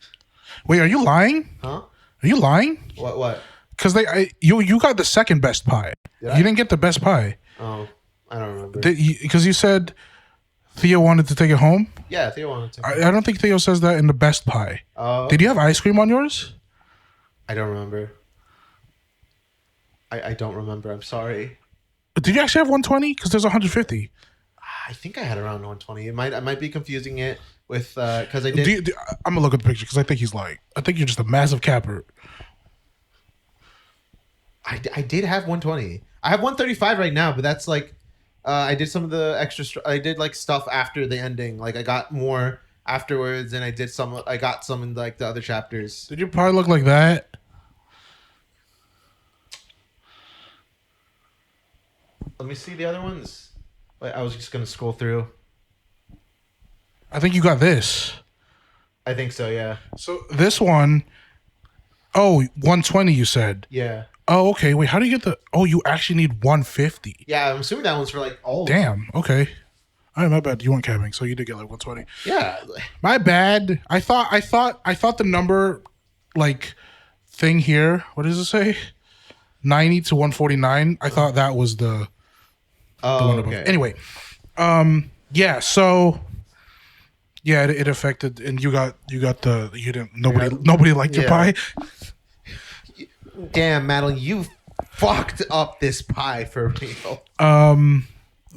Wait, are you lying? Huh? Are you lying? What? Because you got the second best pie. Did You I? didn't get the best pie. Oh, I don't remember. Because you said Theo wanted to take it home. Yeah, Theo wanted to. I don't think Theo says that in the best pie. Did you have ice cream on yours? I don't remember. I don't remember. I'm sorry. Did you actually have 120? Because there's 150. I think I had around 120. I might be confusing it with because I did. I'm gonna look at the picture because I think he's like. I think you're just a massive capper. I did have 120. I have 135 right now, but that's like I did some of the extra. I did like stuff after the ending. Like I got more afterwards, and I did some. I got some in like the other chapters. Did you probably look like that? Let me see the other ones. Wait, I was just gonna scroll through. I think you got this. I think so. Yeah. So this one, 120 you said. Yeah. Oh, okay. Wait, how do you get the? Oh, you actually need 150. Yeah, I'm assuming that one's for like all. Of them. Damn. Okay. All right, my bad. You weren't capping, so you did get like 120. Yeah. My bad. I thought the number, like, thing here. What does it say? 90 to 149. I thought that was the one above. Okay. Anyway, yeah. So, yeah, it affected, and you didn't. Nobody liked your pie. Damn, Madeline, you fucked up this pie for real.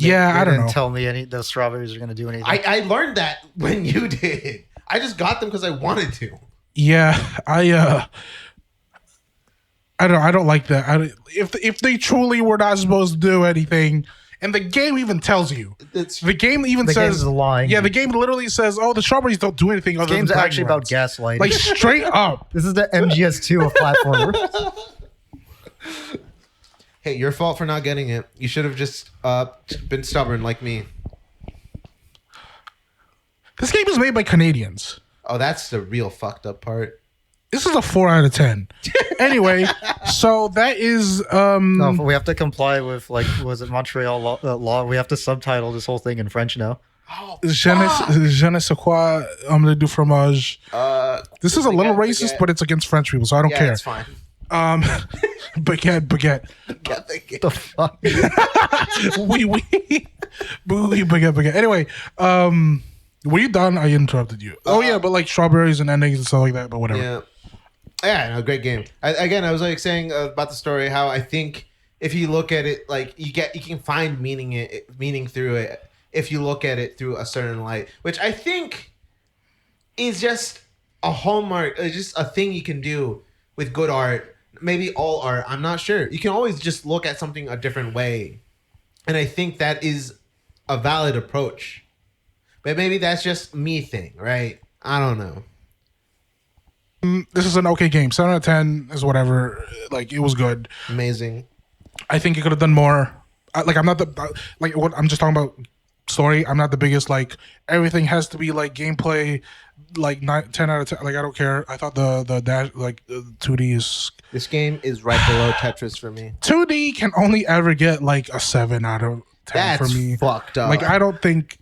Yeah, I don't know. Didn't tell me those strawberries are gonna do anything. I learned that when you did. I just got them because I wanted to. Yeah, I don't like that. If they truly were not supposed to do anything, and the game even tells you, the game even the says game's lying. Yeah, the game literally says, "Oh, the strawberries don't do anything." This Other game's than actually about bragging rights. gaslighting. Like straight up. This is the MGS2 of platformer. Hey, your fault for not getting it. You should have just been stubborn like me. This game is made by Canadians. Oh, that's the real fucked up part. This is a 4 out of 10. Anyway, so that is No, we have to comply with was it Montreal law? We have to subtitle this whole thing in French now. Oh, je ne sais quoi du fromage. This is a little racist, but it's against French people, so I don't care. It's fine. Baguette. The fuck? Oui. Baguette. Anyway, were you done? I interrupted you. Oh yeah, but like strawberries and endings and stuff like that. But whatever. Yeah, no, great game. I was like saying about the story how I think if you look at it like you can find meaning through it if you look at it through a certain light, which I think is just a hallmark, just a thing you can do with good art. Maybe all art, I'm not sure. You can always just look at something a different way. And I think that is a valid approach. But maybe that's just me thing, right? I don't know. This is an okay game. 7 out of 10 is whatever. Like, it was good. Amazing. I think it could have done more. I'm not what I'm just talking about story. I'm not the biggest, like, everything has to be, like, gameplay, like, 10 out of 10. Like, I don't care. I thought the dash, like, the 2D is... This game is right below Tetris for me. 2D can only ever get, like, a 7 out of 10 for me. That's fucked up. Like, I don't think...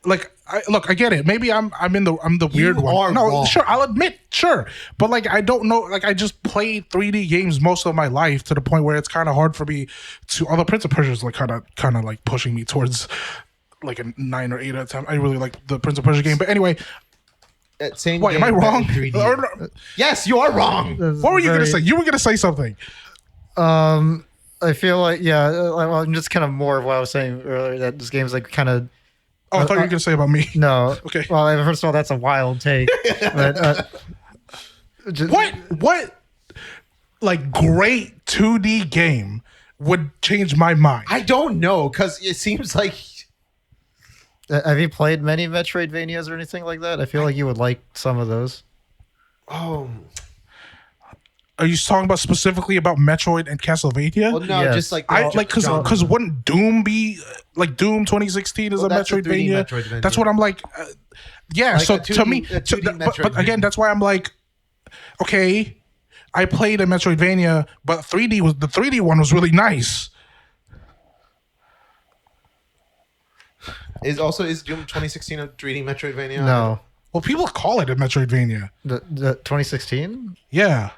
Look, I get it. Maybe I'm the weird one. No, wrong. sure, I'll admit, sure. But like I don't know, like I just played 3D games most of my life to the point where it's kind of hard for me to. Although Prince of Persia is like kind of like pushing me towards like a 9 or 8 out of 10. I really like the Prince of Persia game. But anyway, same. Wait, am I wrong? Yes, you are wrong. What were you gonna say? You were gonna say something. I feel like I'm just kind of more of what I was saying earlier, that this game's like kind of. Oh, I thought you were gonna say about me. No. Okay. Well, first of all, that's a wild take. But, what like great 2D game would change my mind? I don't know, because it seems like. Have you played many Metroidvanias or anything like that? I feel like you would like some of those. Oh. Are you talking about specifically about Metroid and Castlevania? Well, no, Yes. just like because wouldn't Doom be like Doom 2016 is a that's a 3D Metroidvania? Metroidvania. That's what I'm like. Yeah, Like so a to me, 2D but again, that's why I'm like, okay, I played a Metroidvania, but the 3D one was really nice. Is Doom 2016 a 3D Metroidvania? No. Well, people call it a Metroidvania. The 2016? Yeah.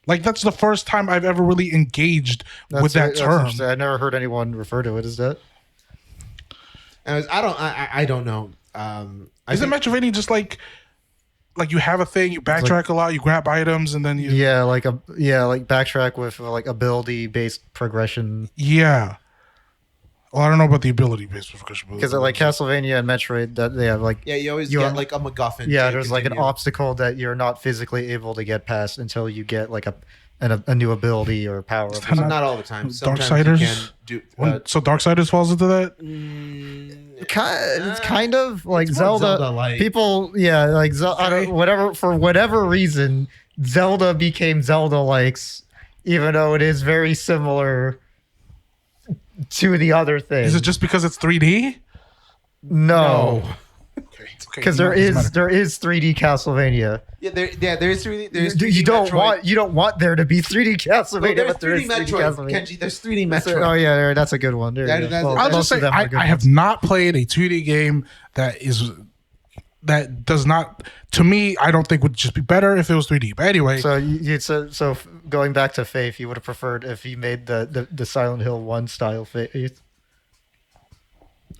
Like that's the first time I've ever really engaged with that term. I never heard anyone refer to it as that. I don't know. Isn't Metroidvania just like you have a thing, you backtrack a lot, you grab items, and then you like backtrack with like ability based progression. Yeah. Well, I don't know about the ability-based progression. Because like Castlevania and Metroid, that they have like Yeah, you always You're- get like a MacGuffin. yeah, to there's like an continue. obstacle that you're not physically able to get past until you get like a new ability or power. Is Up that But not- not all the time. Sometimes Darksiders? you can do. So Darksiders falls into that. It's kind of like it's more Zelda. Zelda-like. People, yeah, like I don't, Okay. whatever for whatever reason, Zelda became Zelda likes, even though it is very similar to the other thing. Is it just because it's 3D? No, Okay. because there is 3D Castlevania. Yeah, there's 3D. There's 3D You don't Metroid. want there to be 3D Castlevania, Well, there's but there 3D is 3D Metroid. Castlevania. Kenji, there's 3D That's Metroid. oh yeah, that's a good one. There you That- go. that's- Well, I'll that's- just most of say them are I good have not played a 2D game that does not, to me, I don't think would just be better if it was 3D. But anyway, So going back to Faith, you would have preferred if he made the Silent Hill 1 style Faith.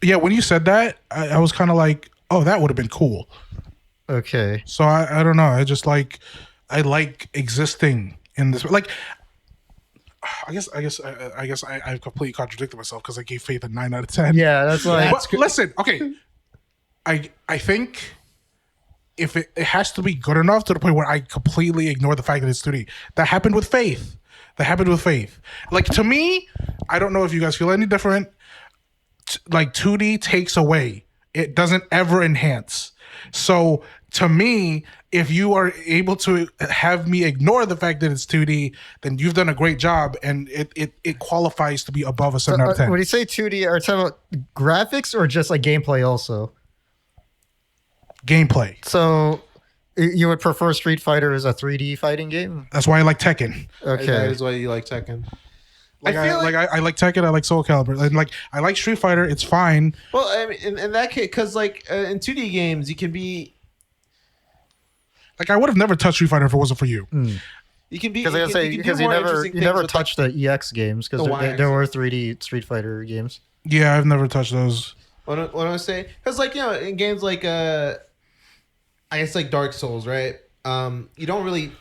yeah, when you said that, I was kind of like, oh, that would have been cool. Okay. So I don't know. I like existing in this. Like, I guess I completely contradicted myself because I gave Faith a 9 out of 10. Yeah, that's like But listen, okay. I think if it has to be good enough to the point where I completely ignore the fact that it's 2D. That happened with Faith. Like, to me, I don't know if you guys feel any different. Like, 2D takes away. It doesn't ever enhance. So to me, if you are able to have me ignore the fact that it's 2D, then you've done a great job, and it qualifies to be above a 7 out of 10. when you say 2D, are you talking about graphics or just like gameplay also? Gameplay. So you would prefer Street Fighter as a 3D fighting game? That's why I like Tekken. That Okay. is why you like Tekken. Like I feel I like Tekken. I like Soul Calibur. And like I like Street Fighter. It's fine. Well, I mean, in that case, because like in 2D games, you can be Like I would have never touched Street Fighter if it wasn't for you. you can be Because I gotta say, you can do because you more never interesting you never things with, like, touched the EX games because the there Y were 3D Street Fighter games. Yeah, I've never touched those. what I was saying, because like in games like I guess like Dark Souls, right? You don't really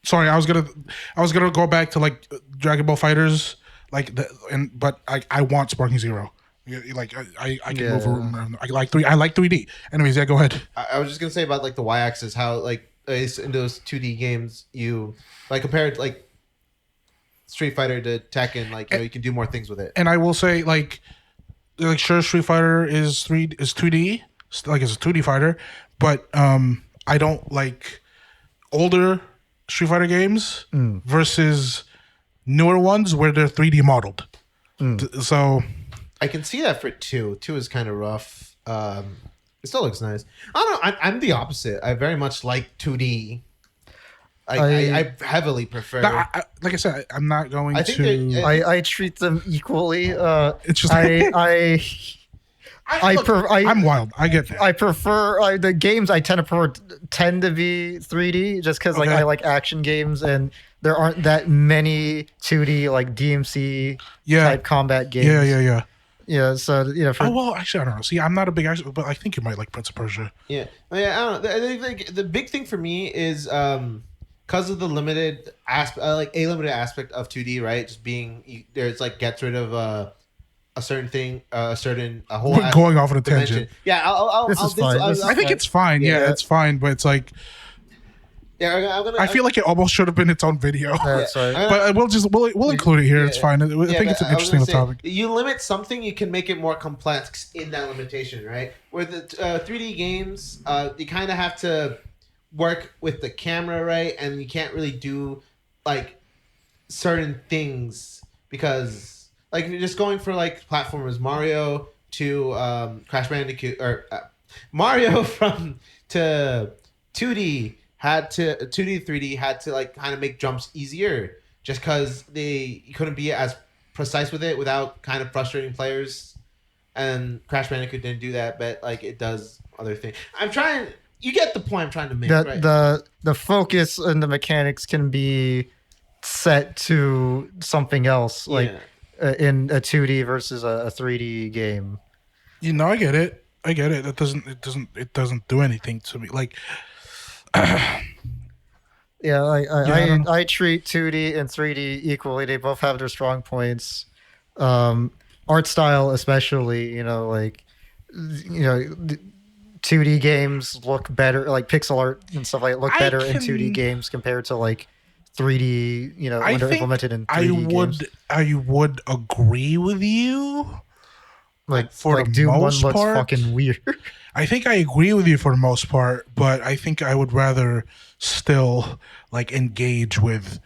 Sorry, I was gonna go back to like Dragon Ball Fighters, but I want Sparking Zero. Yeah, like I can Yeah. move around. I like 3D. Anyways, yeah, go ahead. I was just gonna say about like the y-axis, how like in those 2D games you like compared like Street Fighter to Tekken, like you can do more things with it. And I will say like sure, Street Fighter is 2D, like it's a 2D fighter, but I don't like older Street Fighter games versus newer ones where they're 3D modeled. So I can see that for 2. 2 is kind of rough. It still looks nice. I don't know. I'm the opposite. I very much like 2D. I heavily prefer. like I said, I'm not going I think to. that- I treat them equally. It's just I'm wild. I get that. I prefer the games. I tend to be 3D just because like Okay. I like action games and there aren't that many 2D like DMC Yeah. type combat games. Yeah. Yeah. So for Oh well, actually, I don't know. See, I'm not a big action, but I think you might like Prince of Persia. Yeah, I don't know. I think like, the big thing for me is because of the limited aspect, like a limited aspect of 2D, right? Just being there's like gets rid of a certain thing, a whole We're going off on a dimension. tangent. Yeah, I'll This is fine. This is I think it's fine. Yeah, Yeah. it's fine, but it's like yeah. I'm gonna. I feel like it almost should have been its own video. sorry. But we'll include it here. It's Yeah. fine. I Yeah, think it's but an I was interesting gonna say, topic. You limit something, you can make it more complex in that limitation, right? Where the 3D games, you kind of have to work with the camera, right? And you can't really do like certain things because, like, if you're just going for like platformers, Mario to Crash Bandicoot or Mario from to 2D. 2D 3D had to like kind of make jumps easier just because you couldn't be as precise with it without kind of frustrating players, and Crash Bandicoot didn't do that, but like it does other things. You get the point I'm trying to make, right? The focus and the mechanics can be set to something else like in a 2D versus a 3D game. You know, I get it. It doesn't do anything to me. Like, Yeah, I I treat 2D and 3D equally. They both have their strong points. art style, especially, like, 2D games look better, like pixel art and stuff like it look I better in 2D can. games compared to like 3D, I when they're think implemented in 3D games. I would agree with you for the Doom 1 most looks part. fucking weird. I think I agree with you for the most part, but I think I would rather still like engage with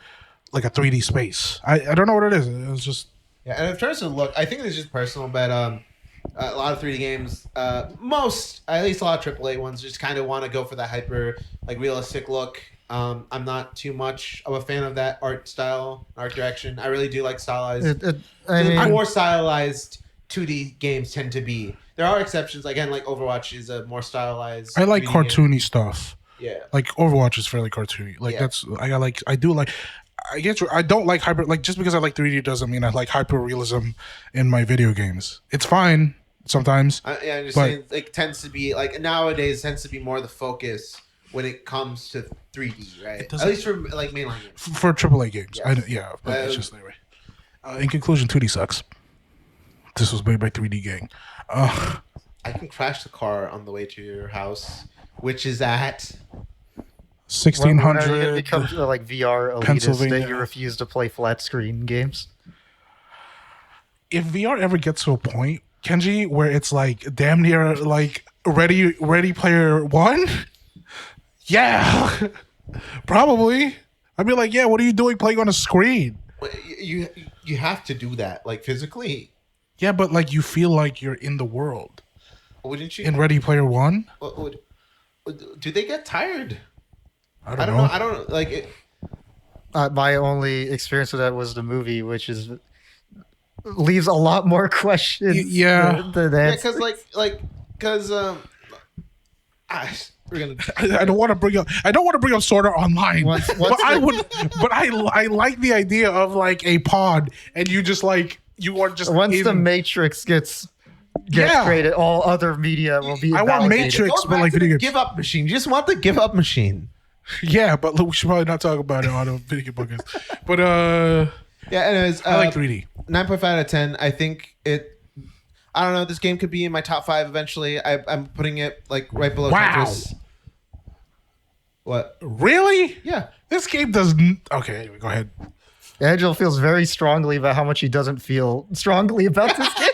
like a 3D space. I don't know what it is. It's just Yeah, and in terms of look, I think it's just personal, but a lot of 3D games, at least a lot of AAA ones, just kind of want to go for that hyper, like realistic look. I'm not too much of a fan of that art style, art direction. I really do like stylized. The more stylized 2D games tend to be. There are exceptions. Again, like Overwatch is a more stylized. I like 3D cartoony game. stuff. Yeah. Like Overwatch is fairly cartoony. Like Yeah. I do like. I guess I don't like hyper. Like just because I like 3D doesn't mean I like hyper realism in my video games. It's fine sometimes. Yeah, I'm just But- saying, like, tends to be like nowadays tends to be more the focus when it comes to 3D, right? doesn't- At least for like mainline games. For AAA games. Yes. But it's just anyway. In conclusion, 2D sucks. This was made by 3D Gang. I can crash the car on the way to your house, which is at 1600. When are you gonna become like VR elitist Pennsylvania. that you refuse to play flat screen games? If VR ever gets to a point, Kenji, where it's like damn near like Ready Player One, yeah, probably. I'd be like, yeah, what are you doing playing on a screen? you have to do that, like physically. Yeah, but like you feel like you're in the world. Wouldn't you? In Ready Player One, Do they get tired? I don't know. I don't like it. My only experience with that was the movie, which is leaves a lot more questions. Yeah. than Yeah, answers. because we're gonna. I don't want to bring up Sword Art Online, Once but I the- would. But I like the idea of like a pod, and you just like you are just Once the in- Matrix gets Yeah. created, all other media will be. I want validated. Matrix, Go but back like to the video games. give up machine. You just want the give up machine. Yeah, but look, we should probably not talk about it on a video game podcast. But Yeah. Anyways, I like 3D. 9.5 out of 10. I think it. I don't know. This game could be in my top 5 eventually. I'm putting it like right below Wow. Tetris. What? Really? Yeah. This game doesn't. Okay, anyway, go ahead. Angel feels very strongly about how much he doesn't feel strongly about this game.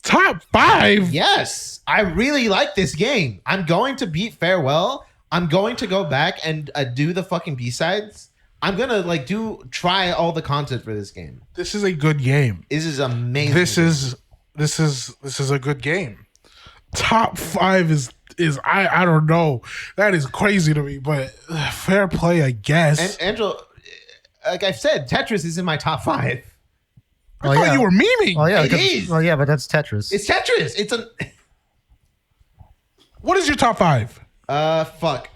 Top 5. Yes, I really like this game. I'm going to beat Farewell. I'm going to go back and do the fucking B-sides. I'm gonna try all the content for this game. This is a good game. This is amazing. This is a good game. Top 5 is I don't know. That is crazy to me, but fair play, I guess. And Angel, like I've said, Tetris is in my top 5. I thought you were memeing. Oh yeah, It is. Well, yeah, but that's Tetris. It's Tetris. It's a What is your top 5? fuck.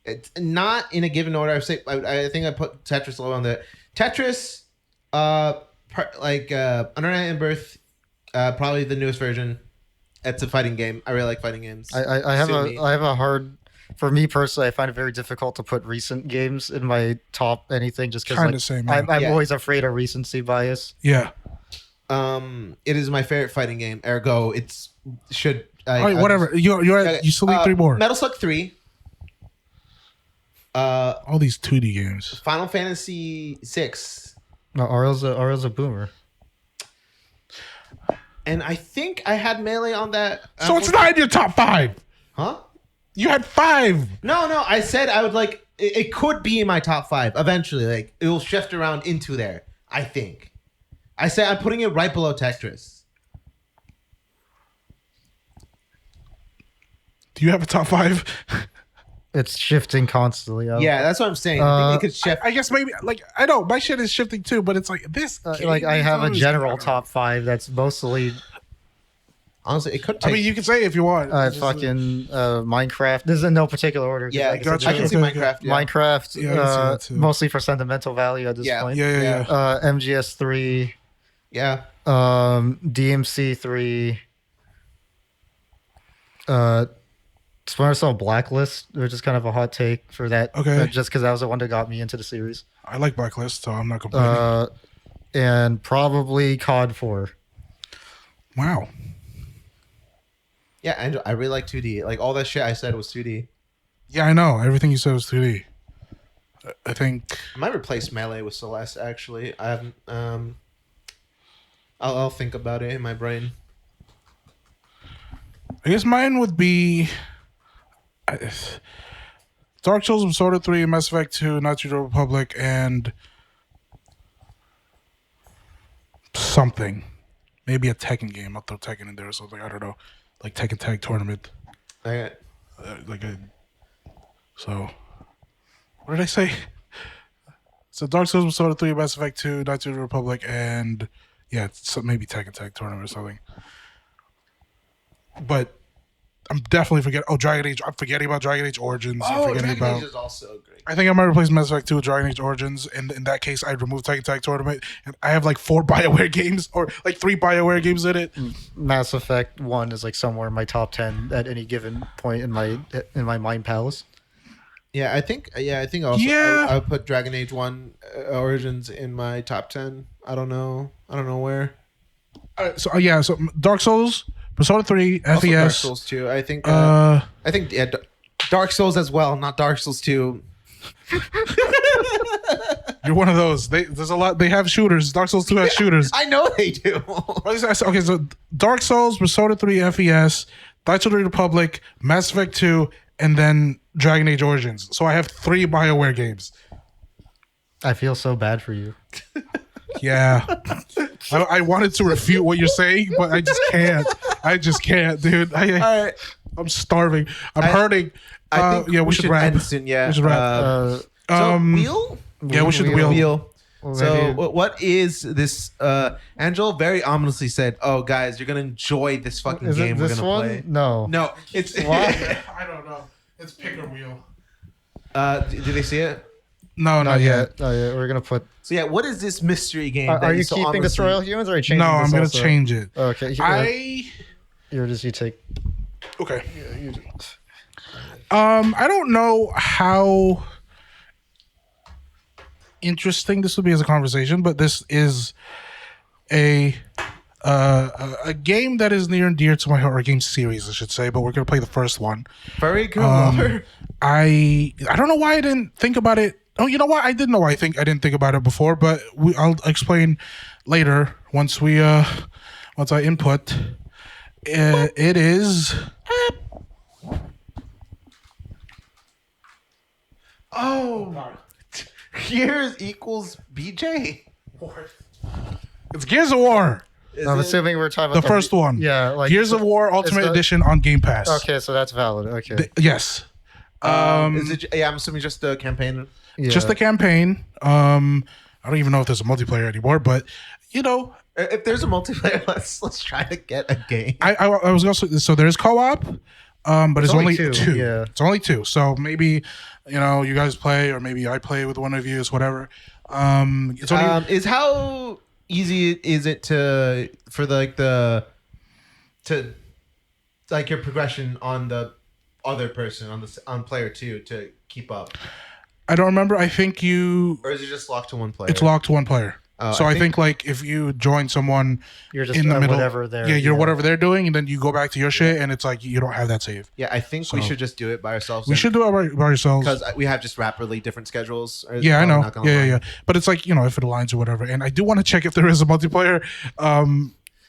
It's not in a given order. I think I put Tetris low on there. Tetris, Under Night and Birth, probably the newest version. It's a fighting game. I really like fighting games. I have Sue me. I have a hard. For me personally, I find it very difficult to put recent games in my top anything, just because Kinda same, man. I'm Yeah. always afraid of recency bias. Yeah. It is my favorite fighting game. Ergo, it's should. All right, whatever. You still need 3 more. Metal Slug 3. All these 2D games. Final Fantasy 6. No, Ariel's a boomer. And I think I had Melee on that. So it's not in your top 5. Huh? You had 5. No. I said I would like. It could be in my top 5 eventually. Like it will shift around into there. I think. I said I'm putting it right below Tetris. Do you have a top 5? It's shifting constantly. Yeah, that's what I'm saying. I think it could shift. I guess maybe like I know my shit is shifting too, but it's like this. game Like I is have a always- general top 5 that's mostly Honestly, it could take. I mean, you can say it if you want. It's just- fucking Minecraft. This is in no particular order. 'cause yeah, like I said, gotcha. I can see Okay. Minecraft. Yeah. Minecraft, Yeah, I can see that too. mostly for sentimental value at this Yeah. point. Yeah. MGS3, Yeah. DMC3, Splinter Cell Blacklist, which is kind of a hot take for that. Okay. Just because that was the one that got me into the series. I like Blacklist, so I'm not complaining. And probably COD 4. Wow. Yeah, and I really like 2D. Like all that shit I said was 2D. Yeah, I know. Everything you said was 2D. I think I might replace Melee with Celeste. Actually, I haven't. I'll think about it in my brain. I guess mine would be Dark Souls, Persona 3, Mass Effect 2, Knights of the Republic, and something. Maybe a Tekken game. I'll throw Tekken in there or something. I don't know. Like Tekken Tag Tournament. Okay. So, what did I say? So Dark Souls, Persona 3, Mass Effect 2, Knights of the Republic, and yeah, maybe Tekken Tag Tournament or something. But I'm definitely forgetting. Oh, Dragon Age. I'm forgetting about Dragon Age Origins. I'm forgetting Dragon about. Age is also great. I think I might replace Mass Effect 2 with Dragon Age Origins, and in that case, I'd remove Tekken Tag Tournament. And I have like 4 BioWare games, or like 3 BioWare games in it. Mass Effect 1 is like somewhere in my top 10 at any given point in my mind palace. Yeah, I think. Also, Yeah. I would put Dragon Age 1 Origins in my top 10. I don't know where. So Dark Souls, Persona 3, FES. Also Dark Souls 2. I think. Dark Souls as well, not Dark Souls 2. You're one of those. There's a lot. They have shooters. Dark Souls 2 has shooters. I know they do. Okay, so Dark Souls, Persona 3, FES, Knights of the Republic, Mass Effect 2, and then Dragon Age Origins. So I have 3 BioWare games. I feel so bad for you. Yeah. I wanted to refute what you're saying, but I just can't, dude. All right. I'm starving. I'm hurting. I think we should wrap. end soon. Yeah. We should wrap. So wheel. Yeah, we should wheel. Well, So maybe- what is this? Angel very ominously said, "Oh, guys, you're gonna enjoy this fucking is game it we're this gonna one? play." No. No, it's Why? I don't know. It's pick or wheel. Do they see it? No, not yet. Not yet. We're gonna put. So yeah, what is this mystery game? Are that you so keeping ominously- Destroy All Humans, or are you changing? No, I'm this gonna also? change it. Okay. You take. Okay. I don't know how interesting this will be as a conversation, but this is a game that is near and dear to my heart, or a game series, I should say. But we're gonna play the first one. Very cool. I don't know why I didn't think about it. Oh, you know what? I did know. I didn't think about it before, but I'll explain later once I input. It is. Oh, Gears equals BJ. It's Gears of War, I'm assuming we're talking the about first one. Yeah, like Gears of War Ultimate the- Edition on Game Pass. Okay, so that's valid. Okay. Yes. Is it? Yeah, I'm assuming just the campaign. Yeah. Just the campaign. I don't even know if there's a multiplayer anymore, but you know, If there's a multiplayer, let's try to get a game. I was also so there's co-op, but it's only only two. two, yeah. It's only 2. So maybe you guys play, or maybe I play with one of you. It's whatever. It's only Is how easy is it to your progression on the other person on player 2 to keep up, I don't remember. I think or is it just locked to one player? it's locked to one player. So I I think like if you join someone You're just in the middle, whatever they're. you're whatever they're doing, and then you go back to your shit, and it's like you don't have that save. Yeah, I think we So- should just do it by ourselves. We should do it by ourselves. because we have just rapidly different schedules. Yeah, I know. Not gonna Yeah, lie. yeah. But it's like if it aligns or whatever. And I do want to check if there is a multiplayer.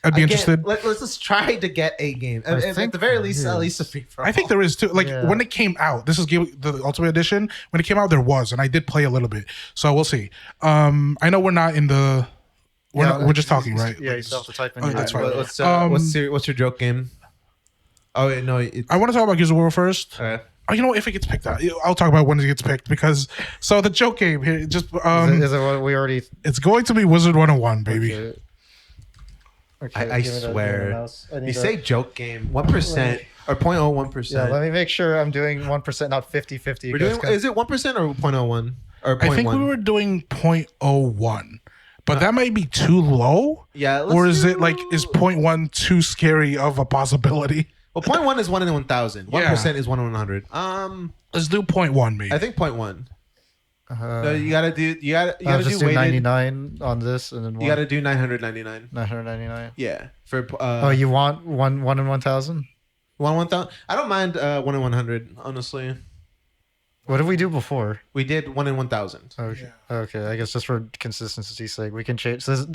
I'd be Again, interested. Let's just try to get a game. At think the very least, there at is. least a free for I think there is too. Like Yeah. when it came out, the Ultimate Edition. When it came out, there was, and I did play a little bit. So we'll see. I know we're not in the. We're just talking, right? Yeah, you still have to type in. Oh, your- that's fine. What's your joke game? Oh wait, no. I want to talk about Gears of War first. Uh, If it gets picked out, I'll talk about when it gets picked because. So the joke game here, just Is it what we already? it's going to be Wizard 101, baby. Okay. I give me the swear. mouse. I need you to- say joke game 1% or 0.01%. Yeah, let me make sure I'm doing 1%, not 50-50. We're doing. Is it 1% or 0.01 or 0.1? I think we were doing 0.01, but that might be too low. Yeah. Or is it like is 0.1 too scary of a possibility? Well, 0.1 is 1 in 1,000. 1% is 1 in 100. Let's do 0.1 maybe. I think 0.1. No, you I'll gotta just do do weighted. 99 on this, and then You gotta do 999. 999. Yeah, for Oh, you want one in 1,000? 1,000. I don't mind 1 in 100. Honestly, What did we do before? we did 1 in 1,000. Okay, okay. I guess just for consistency's sake, we can change. So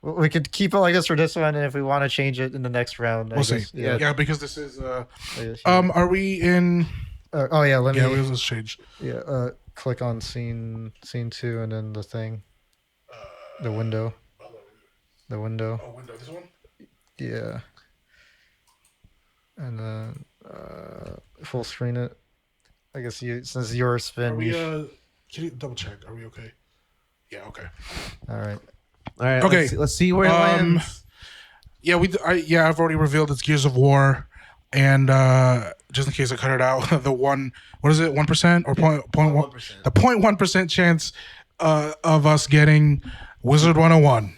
we could keep it like this for this one, and if we want to change it in the next round, We'll see. guess, Yeah, because this is. I guess, yeah. Are we in? Oh yeah, let me. Yeah, let's change. Yeah, click on scene 2, and then the thing, the window. The window. Oh, window. This one. Yeah. And then full screen it. I guess since yours spin. Are we? Can you double check? Are we okay? Yeah. Okay. All right. All right. Okay. Let's see where it lands. Yeah, I've already revealed it's Gears of War, and just in case I cut it out, the one. What is it? 1% or 0.1%? The 0.1% chance of us getting Wizard 101.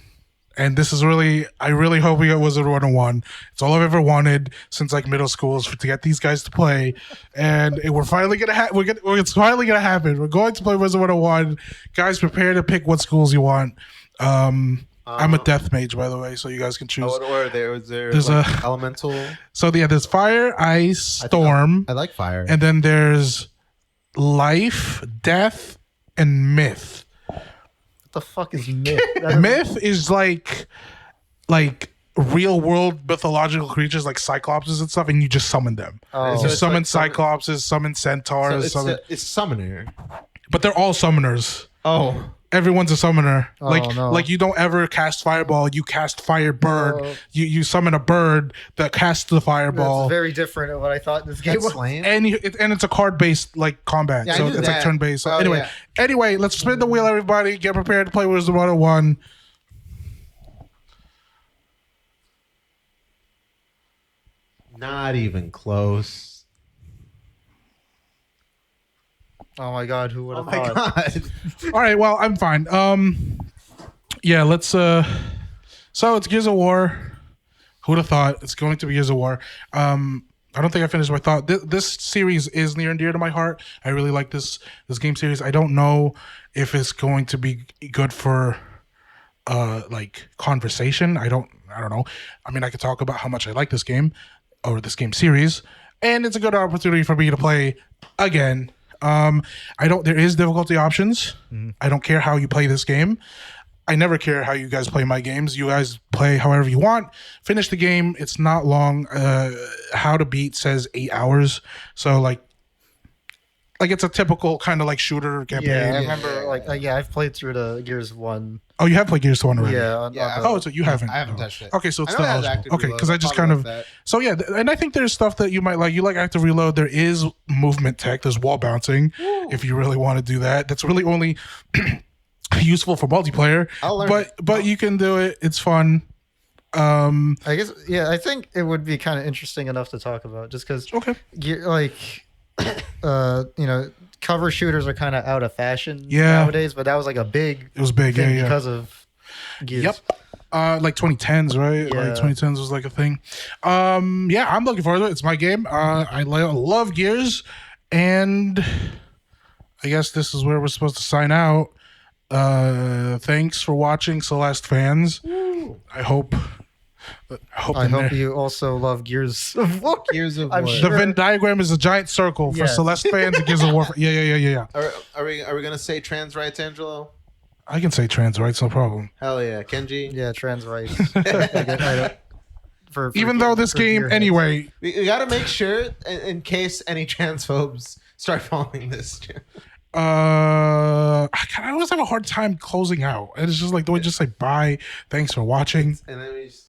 And this is I really hope we get Wizard 101. It's all I've ever wanted since like middle school is to get these guys to play, and we're finally gonna it's finally gonna happen. We're going to play Wizard 101. Guys, prepare to pick what schools you want. I'm a death mage, by the way, so you guys can choose. What order there's like elemental? So yeah, there's fire, ice, storm, I like fire. and then there's life, death, and myth. What the fuck is myth? Myth is like real world mythological creatures like cyclopses and stuff, and you just summon them. Oh. You So it's summon like cyclopses, summon centaurs, it's summoner. but they're all summoners. Oh, Everyone's a summoner. Oh, like no. you don't ever cast fireball. You cast fire bird. Oh. You summon a bird that casts the fireball. That's very different than what I thought this game that's was. lame. And it's a card based like combat, Yeah, I so knew it's like that. turn based. So Oh, anyway, let's spin the wheel, everybody. Get prepared to play Wizard 101. Not even close. Oh my god, who would Oh have my thought? god. All right, well, I'm fine. Yeah, let's. So it's Gears of War. Who'd have thought it's going to be Gears of War? I don't think I finished my thought. This series is near and dear to my heart. I really like this game series. I don't know if it's going to be good for like conversation. I don't know. I mean, I could talk about how much I like this game or this game series, and it's a good opportunity for me to play again. There is difficulty options. I don't care how you play this game. I never care how you guys play my games. You guys play however you want. Finish the game. It's not long. How to beat says 8 hours. So like it's a typical kind of like shooter campaign. Yeah, I remember. I've played through the Gears 1. Oh, you have played Gears 1 already. Yeah. Oh, so you haven't. I haven't touched it. Okay, so it's I still know it has eligible. active Okay, reload. because I just Probably kind of. like that. So yeah, and I think there's stuff that you might like. You like active reload. There is movement tech. There's wall bouncing. If you really want to do that, that's really only useful for multiplayer. I'll learn But you can do it. It's fun. I guess, yeah, I think it would be kind of interesting enough to talk about just because, Okay. Cover shooters are kind of out of fashion Yeah. nowadays, but that was like a big It was big. thing Yeah. because of Gears. Yep. Like 2010s, right? Yeah. Like 2010s was like a thing. Yeah, I'm looking forward to it. It's my game. I love Gears, and I guess this is where we're supposed to sign out. Thanks for watching, Celeste fans. I hope you also love Gears of War. Gears of I'm War. the Venn diagram is a giant circle for Yes. Celeste fans. It gives a war. Yeah. Are we gonna say trans rights, Angelo? I can say trans rights, no problem. Hell yeah, Kenji. Yeah, trans rights. For Even though this game, gearheads. anyway, We gotta make sure in case any transphobes start following this. I always have a hard time closing out. It's just like, do we just say bye? Thanks for watching. And then we just